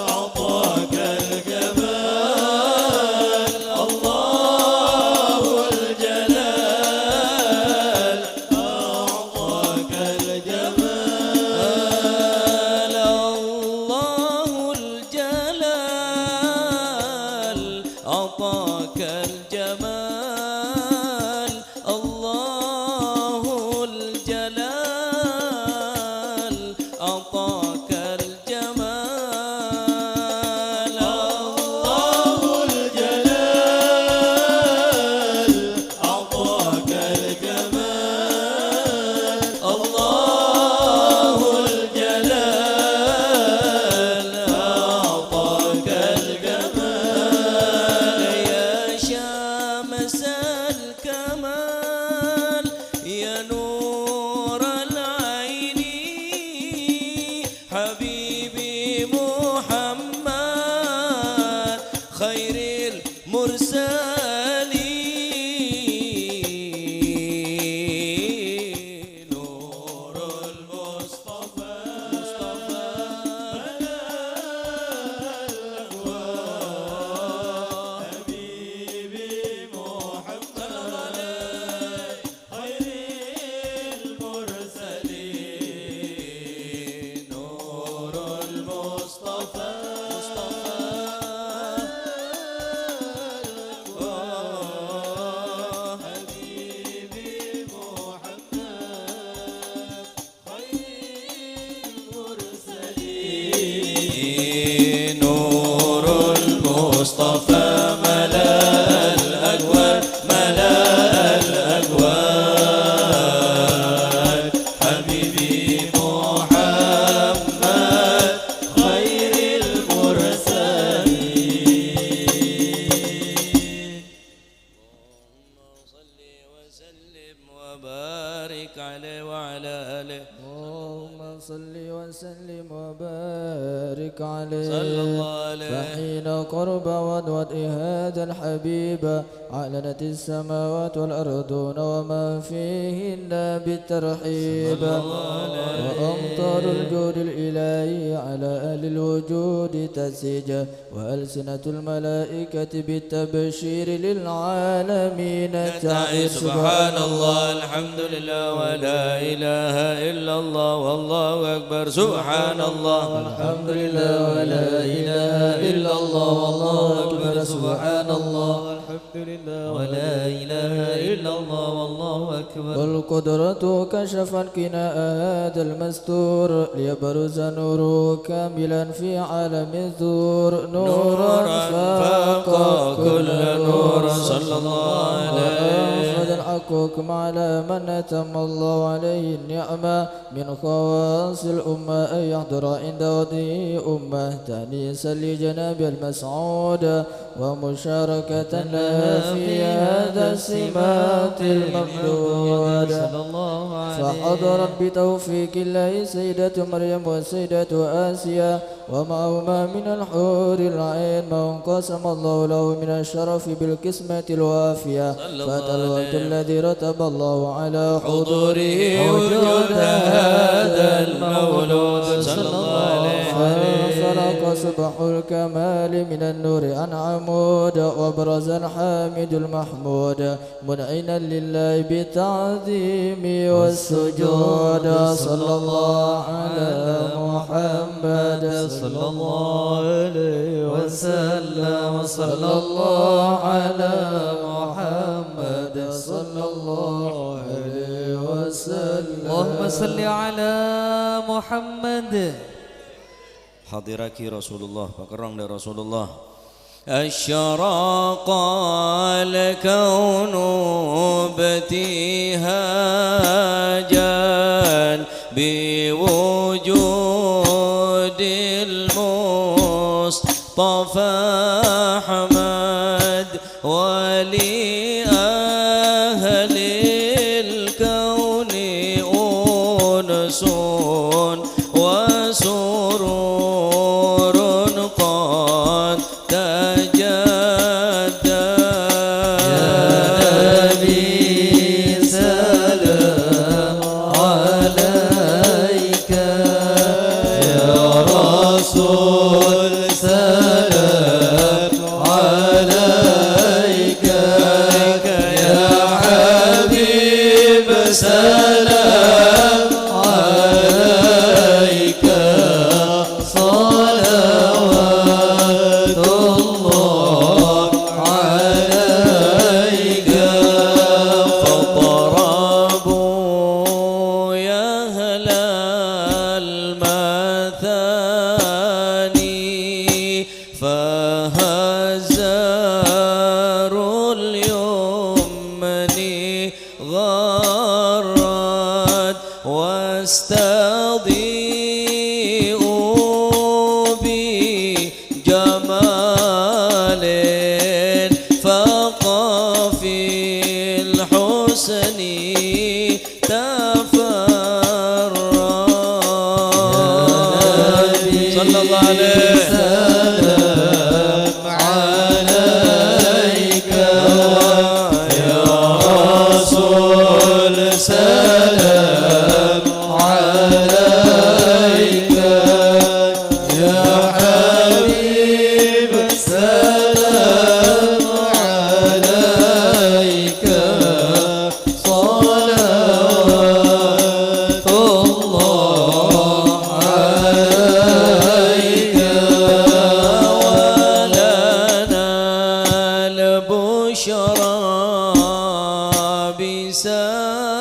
أعطاك الجمال الله الجلال أعطاك الجمال أعطاك الجمال الله الجلال أعطاك الجمال الله الجلال أعطاك الجمال الله الجلال أعطاك الجمال يا شمس الكمال يا نور العين حبيبي محمد خير المرسلين نور المصطفى حبيبي محمد خير المرسلين نور المصطفى حبيبي محمد خير المرسلين نور المصطفى ملأ الأكوان حبيبي محمد خير المرسلين اللهم صل وسلم وبارك عليه وعلى آله اللهم صل وسلم وبارك عليه صلى الله عليه فحين قرب ودوة هذا الحبيب أعلنت السماوات والأرضون وما فيهن بالترحيب وأمطار الجود الإلهي على أهل الوجود تسيج وألسنة الملائكة بالتبشير للعالمين تعيش سبحان الله الحمد لله ولا إله إلا الله والله أكبر سبحان الله الحمد لله ولا إله إلا الله والله أكبر سبحان الله الحمد لله ولا إله إلا الله والله أكبر والقدرة كشفت كناء هذا المستور ليبرز نوره كاملا في عالم الزور نورا فاق كل نور صلى الله عليه وسلم حقكم على من أتم الله عليه النعمة من خواص الأمة أن يحضر عند وضعه أمة تأنيسا لجناب المسعود ومشاركة لها في هذا السمات الممدود. فحضرت بتوفيق الله سيدة مريم وسيدة آسيا ومعهما من الحور العين ما انقسم الله له من الشرف بالقسمة الوافية. فأتى الوقت الذي رتب الله على حضوره وجود هذا المولود صلى الله عليه وسلم. فانفلق صبح الكمال من النور عن عمود وابرز الحامد المحمود منعنا لله بالتعظيم والسجود. صلى الله على محمد صلى الله عليه وسلم. صلى الله على محمد صلى الله عليه وسلم. اللهم صل على محمد. حضرك رسول الله فكرم رسول الله. الشراق الكون ابتهاجا بوجود المصطفى أحمد ولأهل الكون أنس وسرور قد تجدد. يا نبي سلام عليك يا رسول سلام عليك يا حبيب سلام عليك صلوات الله عليك. فضربوا يا أهل المثاني فهزروا اليمن غرد واستضيئوا بجمال فاق في الحسن تفرد. صلى الله عليه سلام عليك يا رسول سلام عليك يا حبيب سلام عليك صلوات الله عليك. ولنا البشرى بسعد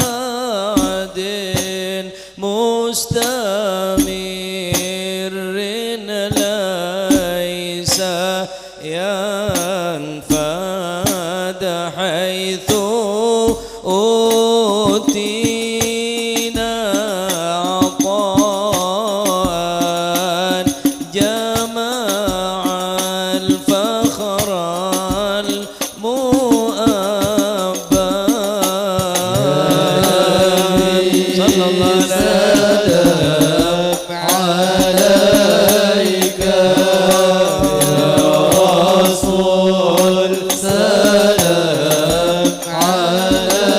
مستمر ليس ينفد حيث أوتينا عطاء جمع الفخر المؤبى. صلى الله سلام عليك يا رسول سلام عليك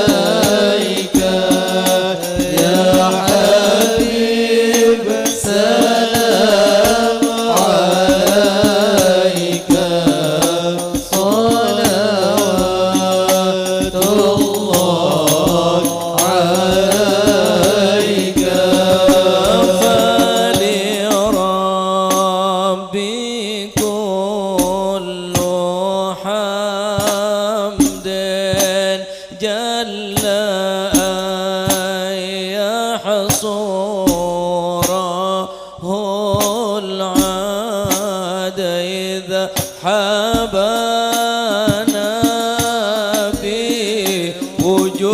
يا حبيب سلام عليك صلوات الله عليك. فلربي كل حمد جل أن يحصره العاد إذا حبانا بوجود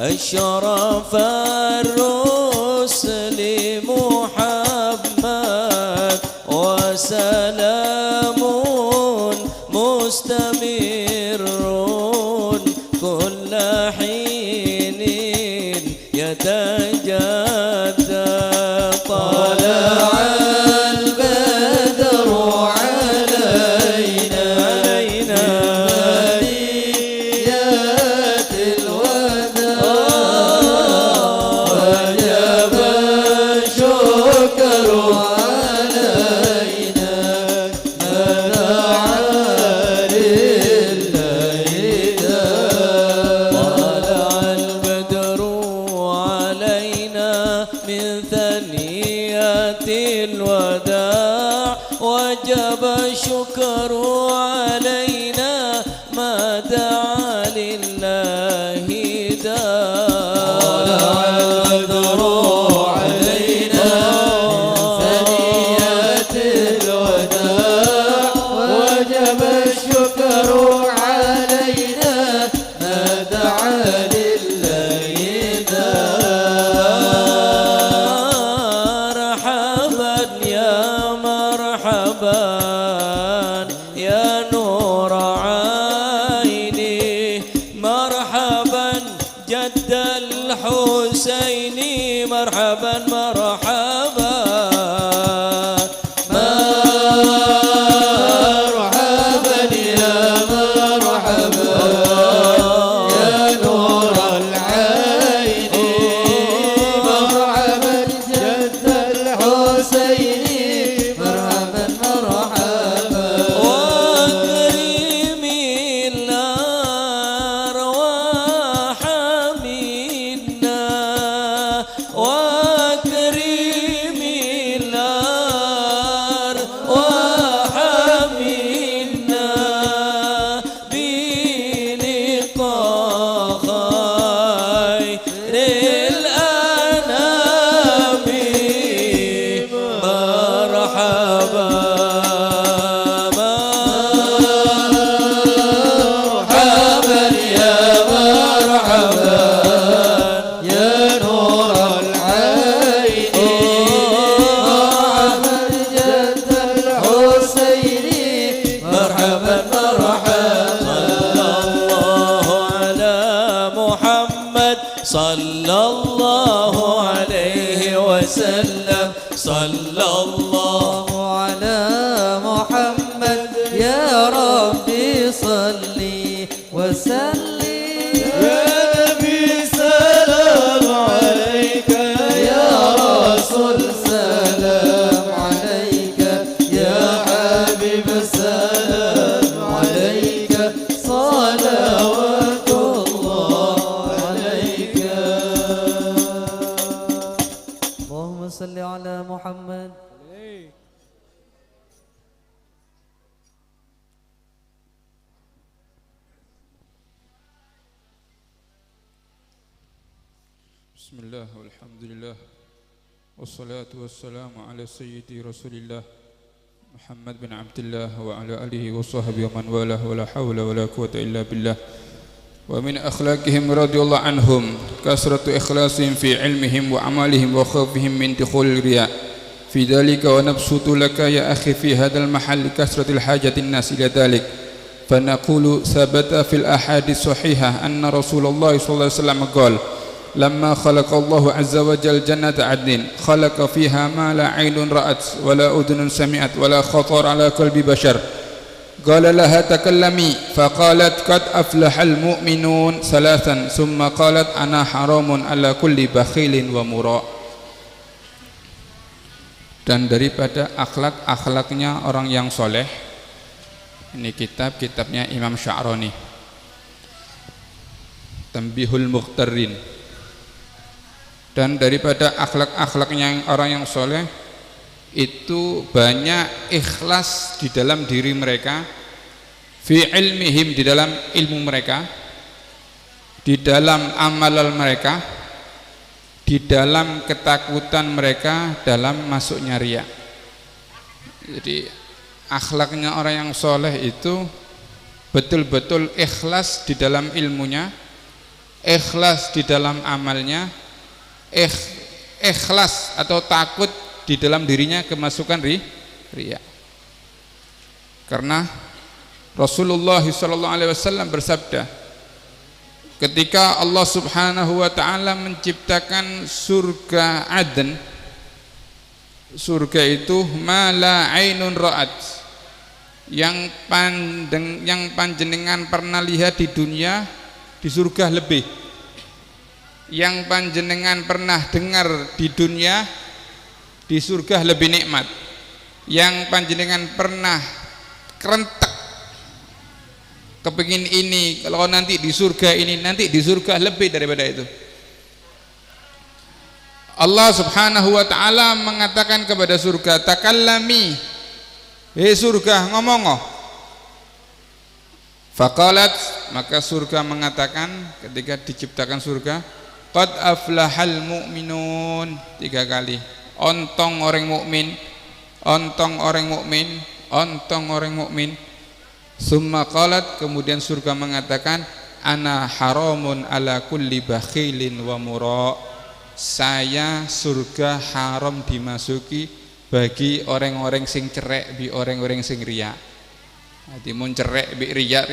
أشرف الرسل محمد وسلام مستمر كل حين يتجدد طلع البدر علينا وجب الشكر علينا ما دعا لله داع طلع البدر علينا ثنيات الوداع وجب الشكر علينا ما دعا لله داع مرحبا يا مرحبا يا نور عيني مرحبا جد الحسين مرحبا مرحبا مرحبا يا مرحبا يا نور العين مرحبا جد الحسين مرحبا مرحبا وأكرم الأرواح صلى الله عليه وسلم صلى الله على محمد يا ربي صلي وسلم يا نبي سلام عليك يا رسول سلام عليك يا حبيب سلام عليك صلوات الله عليك اللهم صل على محمد بسم الله والحمد لله والصلاة والسلام على سيدي رسول الله محمد بن عبد الله وعلى آله وصحبه ومن والاه ولا حول ولا قوة إلا بالله ومن أخلاقهم رضي الله عنهم كثرة إخلاصهم في علمهم وعملهم وخوفهم من دخول الرياء في ذلك ونبسط لك يا أخي في هذا المحل كثرة الحاجة الناس إلى ذلك فنقول ثبت في الأحاديث الصحيحة أن رسول الله صلى الله عليه وسلم قال لما خلق الله عز وجل جنة عدن خلق فيها ما لا عين رأت ولا أذن سمعت ولا خطر على قلب بشر قال لها تكلمي فقالت قد أفلح المؤمنون ثلاثا ثم قالت أنا حرام على كل بخيل ومراء. Dan daripada akhlak-akhlaknya orang yang soleh, ini kitabnya Imam Sya'rani, Tanbihul Mukhtarin. Dan daripada akhlak-akhlaknya orang yang soleh itu banyak ikhlas di dalam diri mereka, fi ilmihim, di dalam ilmu mereka, di dalam amalan mereka, di dalam ketakutan mereka dalam masuknya riya. Jadi akhlaknya orang yang soleh itu betul-betul ikhlas di dalam ilmunya, ikhlas di dalam amalnya, ikhlas atau takut di dalam dirinya kemasukan riya. Karena Rasulullah SAW bersabda, ketika Allah Subhanahu wa taala menciptakan surga Aden, surga itu ma la ainun ra'at, yang panjenengan pernah lihat di dunia, di surga lebih. Yang panjenengan pernah dengar di dunia, di surga lebih nikmat. Yang panjenengan pernah kerentek kepingin ini, kalau nanti di surga ini, nanti di surga lebih daripada itu. Allah Subhanahu wa taala mengatakan kepada surga, takallami, hei surga, ngomong. Faqalat, maka surga mengatakan ketika diciptakan surga, qad aflahal mu'minun, 3 kali. Ontong orang mukmin, ontong orang mukmin, ontong orang mukmin. Summa qalat, kemudian surga mengatakan, ana haramun ala kulli bakhilin wa mura. Saya surga haram dimasuki bagi orang-orang sing cerek, bi orang-orang sing riya. Jadi mun cerek bi riya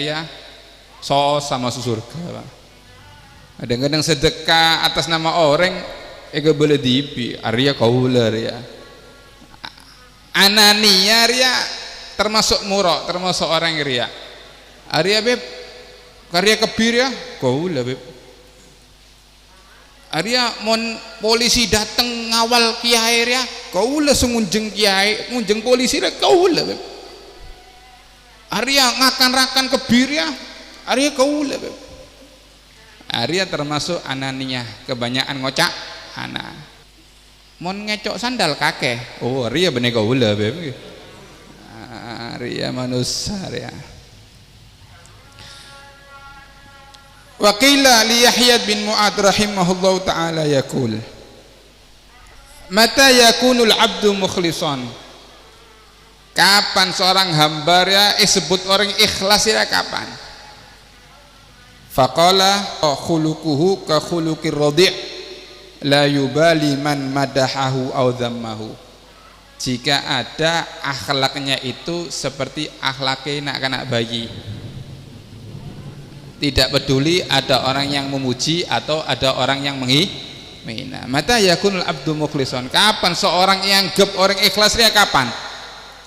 so sama surga. Kadang-kadang sedekah atas nama orang ega boleh dipi arya kaula ya. Anania ria termasuk murah, termasuk orang ria. Arya beb karya kebir ya kaula beb. Arya mon polisi datang ngawal kiai ria kaula sungunjeng kiai, ngunjeng polisi ria kaula beb. Arya ngakan-rakan kebir ya arya kaula beb. Arya termasuk anania, kebanyakan ngocak ana. Mon ngecok sandal kakek. Oh, Arya bener kaula beb. Arya manusia ya. Wa qila li Yahya bin Mu'adz rahimahullahu taala yaqul, mata yakunul abdu mukhlishan? Kapan seorang hamba ya disebut orang ikhlas ya kapan? Faqala khuluquhu ka khuluqir radhi' la yubali man madahahu aw dhammahu. Jika ada akhlaknya itu seperti akhlaknya anak-anak bayi, Tidak peduli ada orang yang memuji atau ada orang yang menghina. Mata yakunul abdu mukhlisan. Kapan seorang yang orang ikhlas dia kapan?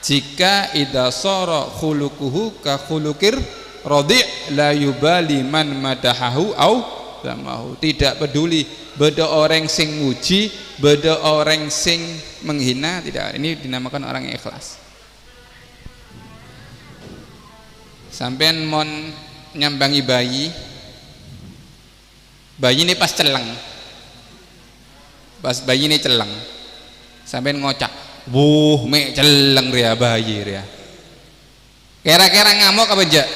Jika idza sara khuluquhu ka khuluqir radi' la yubali man madahahu au zamahu. Tidak peduli beda orang sing muji, beda orang sing menghina, tidak. Ini dinamakan orang yang ikhlas. Sampean mon nyambangi bayi ini pas celeng, pas bayi ini celeng, sampean ngocak, mek celeng ria bayi ria. Kira-kira ngamuk apa enggak?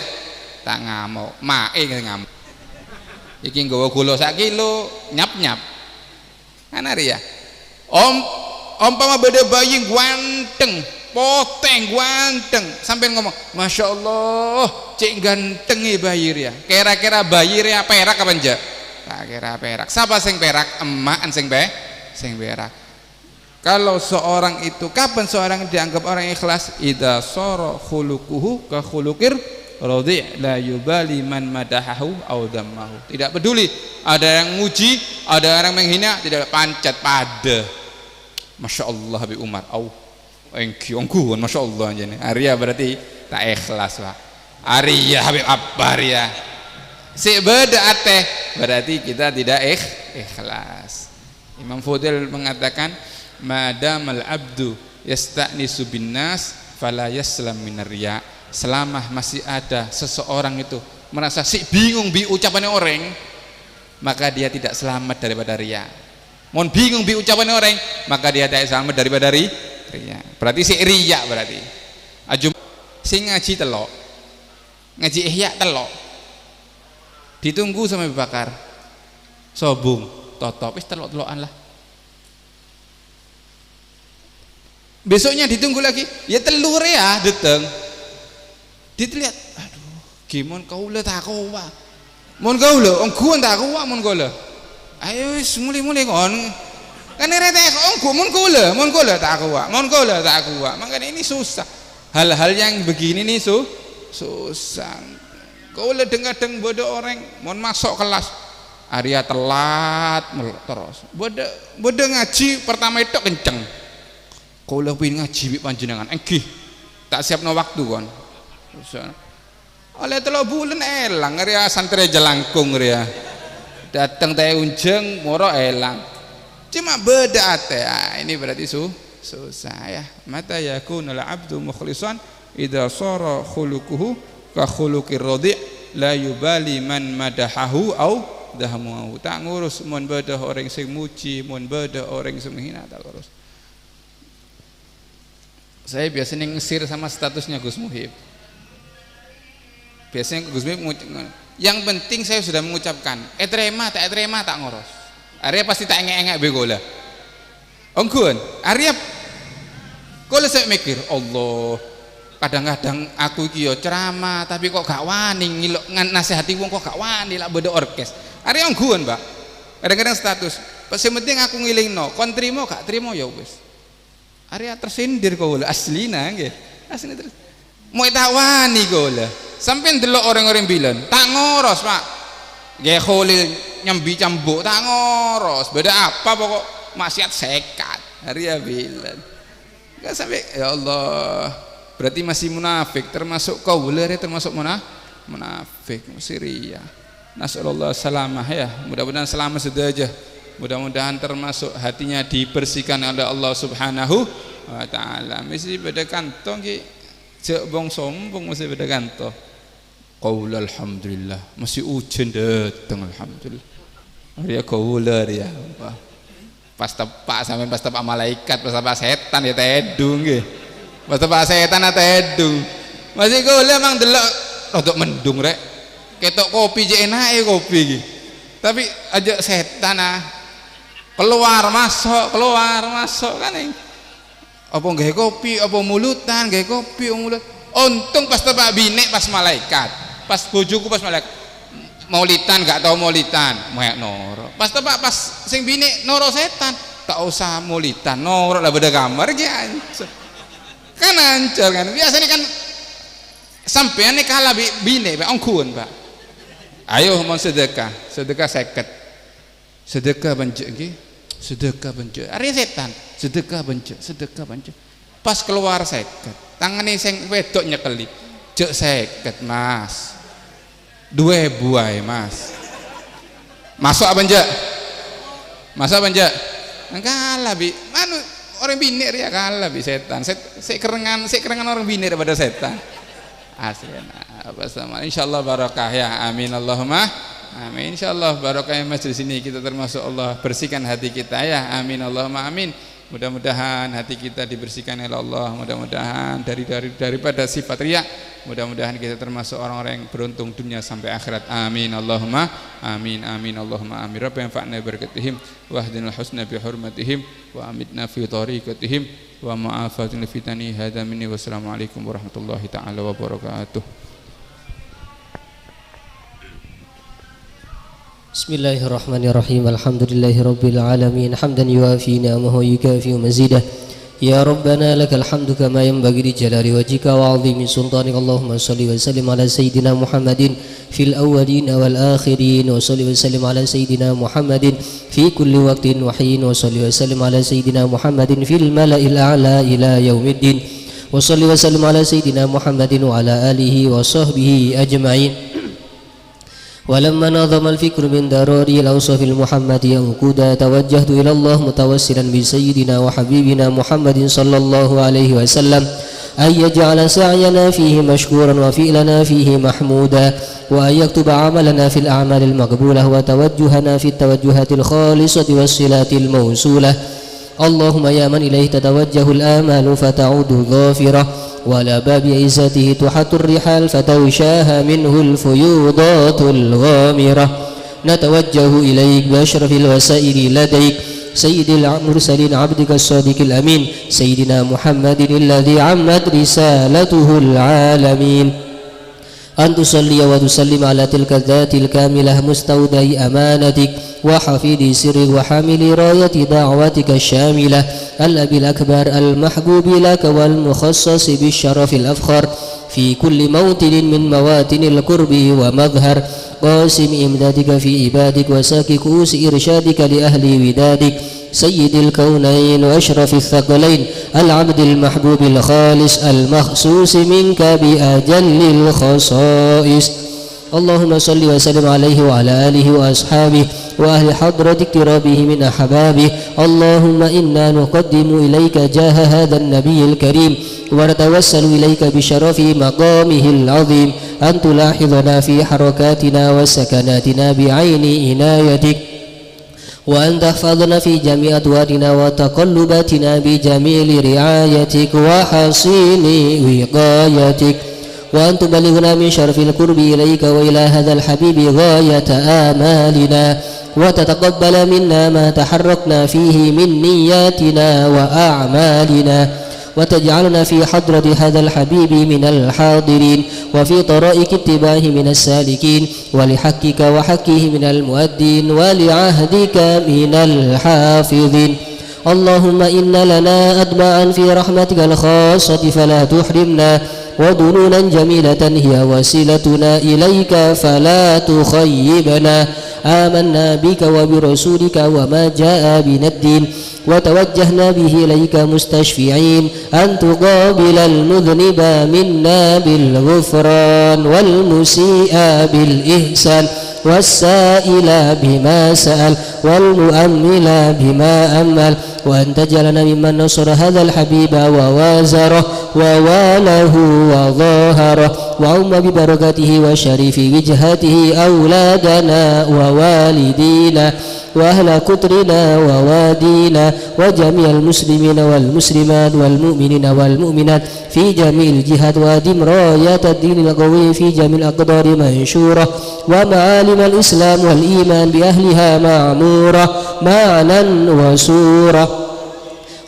Tak ngamuk, mae ngamuk. Iki nggawa gula sak kilo, nyap-nyap. Ana ria. Umpama beda bayi ganteng, poteng ganteng, sampai ngomong Masya Allah cik ganteng bayi ria. Kira-kira bayi ria perak apa enggak? Tak kira perak. Siapa sing perak? Emak sing perak. Kalau seorang itu, kapan seorang dianggap orang ikhlas? Idza sara khuluquhu ka khuluqir radhi' la yubali man madahahu aw dammahu. Tidak peduli ada yang muji, ada orang menghina, tidak pancat pada. Masya Allah Habib Umar. Engkiongku Masya Allah jane. Arya berarti tak ikhlas Pak. Arya Habib apa Arya? Si beda ateh berarti kita tidak ikhlas. Imam Fudil mengatakan madamal abdu yasta'nisu binnas fala yaslam minar riya. Selama masih ada seseorang itu merasa bingung ucapannya orang, maka dia tidak selamat daripada riya. Mohon bingung ucapannya orang, maka dia tidak selamat daripada riya. Berarti riya berarti. Ajum sing ngaji telok. Ngaji ihya telok. Ditunggu sama Abu Bakar. Sobung, totop wis telok-telokan lah. Besoknya ditunggu lagi, ya telur ya dateng. Dilihat, aduh, gimana kau le tak kau wa, mon kau le, ongkuan tak kau wa, mon kau le, ayo mulai kon, kan rete ongku, mon kau le tak kau wa, mon kau le tak kau wa, makanya ini susah, hal-hal yang begini nih susah, kau le dengar bodoh orang, mon masuk kelas, Arya telat terus, bodoh ngaji pertama itu kenceng, kau le pin ngaji panjenengan, tak siap no waktu kon. Oleh 3 bulan elang ria santri jelangkung ria datang teh unjeng moro elang cuma beda ate ini berarti susah ya. Mata yakunul abdu mukhlisan idza sara khuluquhu ka khuluqir radhi' la yubali man madahahu au dahmu. Tak ngurus mun beda orang sing muji, mun beda orang sing menghina, tak ngurus. Saya biasanya ngesir sama statusnya Gus Muhib. Biasanya Gus Muhib yang penting saya sudah mengucapkan terima tak ngoros. Arya pasti tak engek-engek begola. Onggun Arya kalau saya mikir Allah, kadang-kadang aku iki yo ceramah tapi kok gak wani ngilok nasihati wong, kok gak wani lak beda orkes. Arya onggun Mbak. Kadang-kadang status pas yang penting aku ngilingno, kon trimo gak trimo ya wis. Arya tersindir kok aslina nggih. Asline terus mau tak wani kok sampai ndelok orang-orang bilang tak ngoros Pak nggih Khalil nyambi cambuk tak ngoros beda apa pokok maksiat sekat Arya bilang enggak sampai ya Allah berarti masih munafik termasuk kaula termasuk munafik masih riya. Nasallallahu salamah ya, mudah-mudahan selamat sudah aja, mudah-mudahan termasuk hatinya dibersihkan oleh Allah Subhanahu wa taala. Mesti beda kantong ki cek bong sombong masih beda kantong. Qaul alhamdulillah masih hujan datang alhamdulillah. Dia qaula dia. Pas tepak sampai pas tepak malaikat, pas tepak setan ya tedung nggih. Pas tepak setan ate edung. Masih qaula emang delok rodok mendung rek. Ketok kopi je enake kopi iki. Tapi aja setan keluar masuk kan ini. Apa gawe kopi, apa mulutan, gawe kopi, mulut. Untung pas tepak binek pas malaikat. Pas bojoku pas malaikat maulitan gak tau maulitan mek noro pas tepak pas sing bini noro setan tak usah maulitan noro lah beda kamar ki kan ancur kan biasanya kan sampean nek kalah bini Pak ongkun Pak Ayo mon sedekah 50. Sedekah bencek nggih. Sedekah bencek. Ari setan, sedekah bencek. Pas keluar 50. Tangane sing wedok nyekeli. Jek 50, Mas. 2.000 ae, Mas. Masuk apa njak? Kalah bi. Manu orang bini ya kalah bi setan. Sik kerengan orang bini daripada setan. Asli apa sama. Insyaallah barakah ya. Amin Allahumma. Amin. Insyaallah barakah masjid sini kita termasuk Allah bersihkan hati kita ya. Amin Allahumma amin. Mudah-mudahan hati kita dibersihkan oleh Allah. Mudah-mudahan daripada sifat riya. Mudah-mudahan kita termasuk orang-orang yang beruntung dunia sampai akhirat. Amin Allahumma amin. Amin Allahumma amin. Rabbana fa'na barakatihim wahdinal husna bi hurmatihim wa amitna fi tariqatihim wa ma'afatina fitani hadza minni wassalamu alaikum warahmatullahi taala wabarakatuh. Bismillahirrahmanirrahim. Alhamdulillahirabbil alamin. Hamdan yuafi ni'amahu yukafi mazidah. Ya Rabbana lakal hamdu kama yanbaghi li jalali wajhika wa 'azimi sultanika. Allahumma shalli wa sallim ala sayyidina Muhammadin fil awwalin wal akhirin wa shalli wa sallim ala sayyidina Muhammadin fi kulli waqtin wa hin wa shalli wa sallim ala sayyidina Muhammadin fil mala'il a'la ila yaumiddin wa shalli wa sallim ala sayyidina Muhammadin wa ala alihi wa sahbihi ajma'in. ولما نظم الفكر من ضروري الأوصاف المحمدية وقودا توجهت إلى الله متوسلا بسيدنا وحبيبنا محمد صلى الله عليه وسلم أن يجعل سعينا فيه مشكورا وفعلنا فيه محمودا وأن يكتب عملنا في الأعمال المقبولة وتوجهنا في التوجهات الخالصة والصلات الموصولة. اللهم يا من إليه تتوجه الآمال فتعود ظافرة وعلى باب عزته تحط الرحال فتوشاها منه الفيوضات الغامرة. نتوجه إليك بأشرف الوسائل لديك سيد المرسلين عبدك الصادق الأمين سيدنا محمد الذي عمت رسالته العالمين أن تصلي وتسلم على تلك الذات الكاملة مستودع أمانتك وحفيظ سرك وحامل راية دعوتك الشاملة الأبي الأكبر المحبوب لك والمخصص بالشرف الأفخر في كل موطن من مواطن القرب ومظهر قاسم إمدادك في عبادك وساك كؤوس إرشادك لأهل ودادك سيد الكونين وأشرف الثقلين العبد المحبوب الخالص المخصوص منك بأجل الخصائص. اللهم صل وسلم عليه وعلى آله وأصحابه وأهل حضرة اقترابه من أحبابه. اللهم إنا نقدم إليك جاه هذا النبي الكريم ونتوسل إليك بشرف مقامه العظيم أن تلاحظنا في حركاتنا وسكناتنا بعين عنايتك وأن تحفظنا في جميع أدوارنا وتقلباتنا بجميل رعايتك وحصين وقايتك وأن تبلغنا من شرف القرب إليك وإلى هذا الحبيب غاية آمالنا وتتقبل منا ما تحركنا فيه من نياتنا وأعمالنا وتجعلنا في حضرة هذا الحبيب من الحاضرين وفي طرائق اتباعه من السالكين ولحقك وحقه من المؤدين ولعهدك من الحافظين. اللهم إن لنا أدمعا في رحمتك الخاصة فلا تحرمنا وظنونا جميلة هي وسيلتنا إليك فلا تخيبنا. آمنا بك وبرسولك وما جاء من الدين وتوجهنا به إليك مستشفعين أن تقابل المذنب منا بالغفران والمسيء بالإحسان والسائل بما سأل والمؤمل بما أمل وأن تجعلنا ممن نصر هذا الحبيب ووازره وواله وظاهره وعم ببركته وشريف وجهته أولادنا ووالدينا وأهل قطرنا ووادينا وجميع المسلمين والمسلمات والمؤمنين والمؤمنات في جميع الجهات وأدم راية الدين القوي في جميع الأقدار منشورة ومعالم الإسلام والإيمان بأهلها معمورة معنى وصورة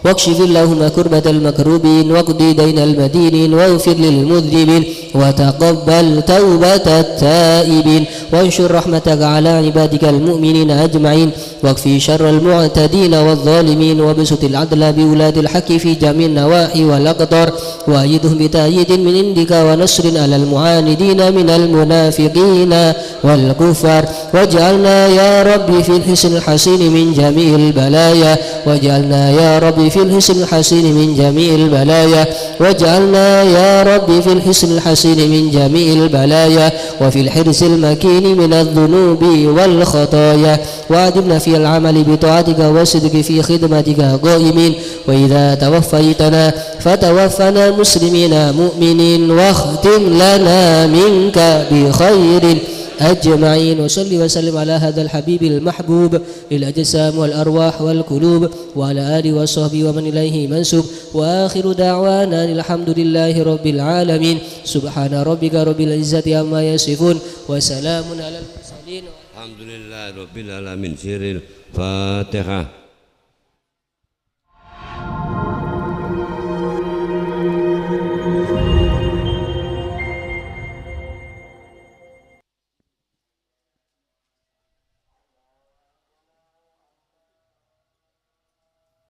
واكشف اللهم كربة المكروبين واقضي دين المدينين واغفر للمذنبين وتقبل توبة التائبين وانشر رحمتك على عبادك المؤمنين أجمعين واكفي شر المعتدين والظالمين وابسط العدل بولاد الحق في جميع النواحي والأقطار وأيدهم بتأييد من عندك ونصر على المعاندين من المنافقين والكفار واجعلنا يا ربي في الحسن الحسين من جميع البلايا واجعلنا يا ربي في الحسن الحسين من جميع البلايا واجعلنا يا ربي في الحسن الحسين من جميع البلايا وفي الحرص المكين من الذنوب والخطايا وأدمنا في العمل بطاعتك والصدق في خدمتك قائمين وإذا توفيتنا فتوفنا مسلمين مؤمنين واختم لنا منك بخير أجمعين وصل وسلم على هذا الحبيب المحبوب للأجسام والأرواح والقلوب وعلى آله وصحبه ومن إليه منسوب وآخر دعوانا الحمد لله رب العالمين سبحان ربك رب العزة عما يصفون وسلام على المرسلين الحمد لله رب العالمين. سير الفاتحة.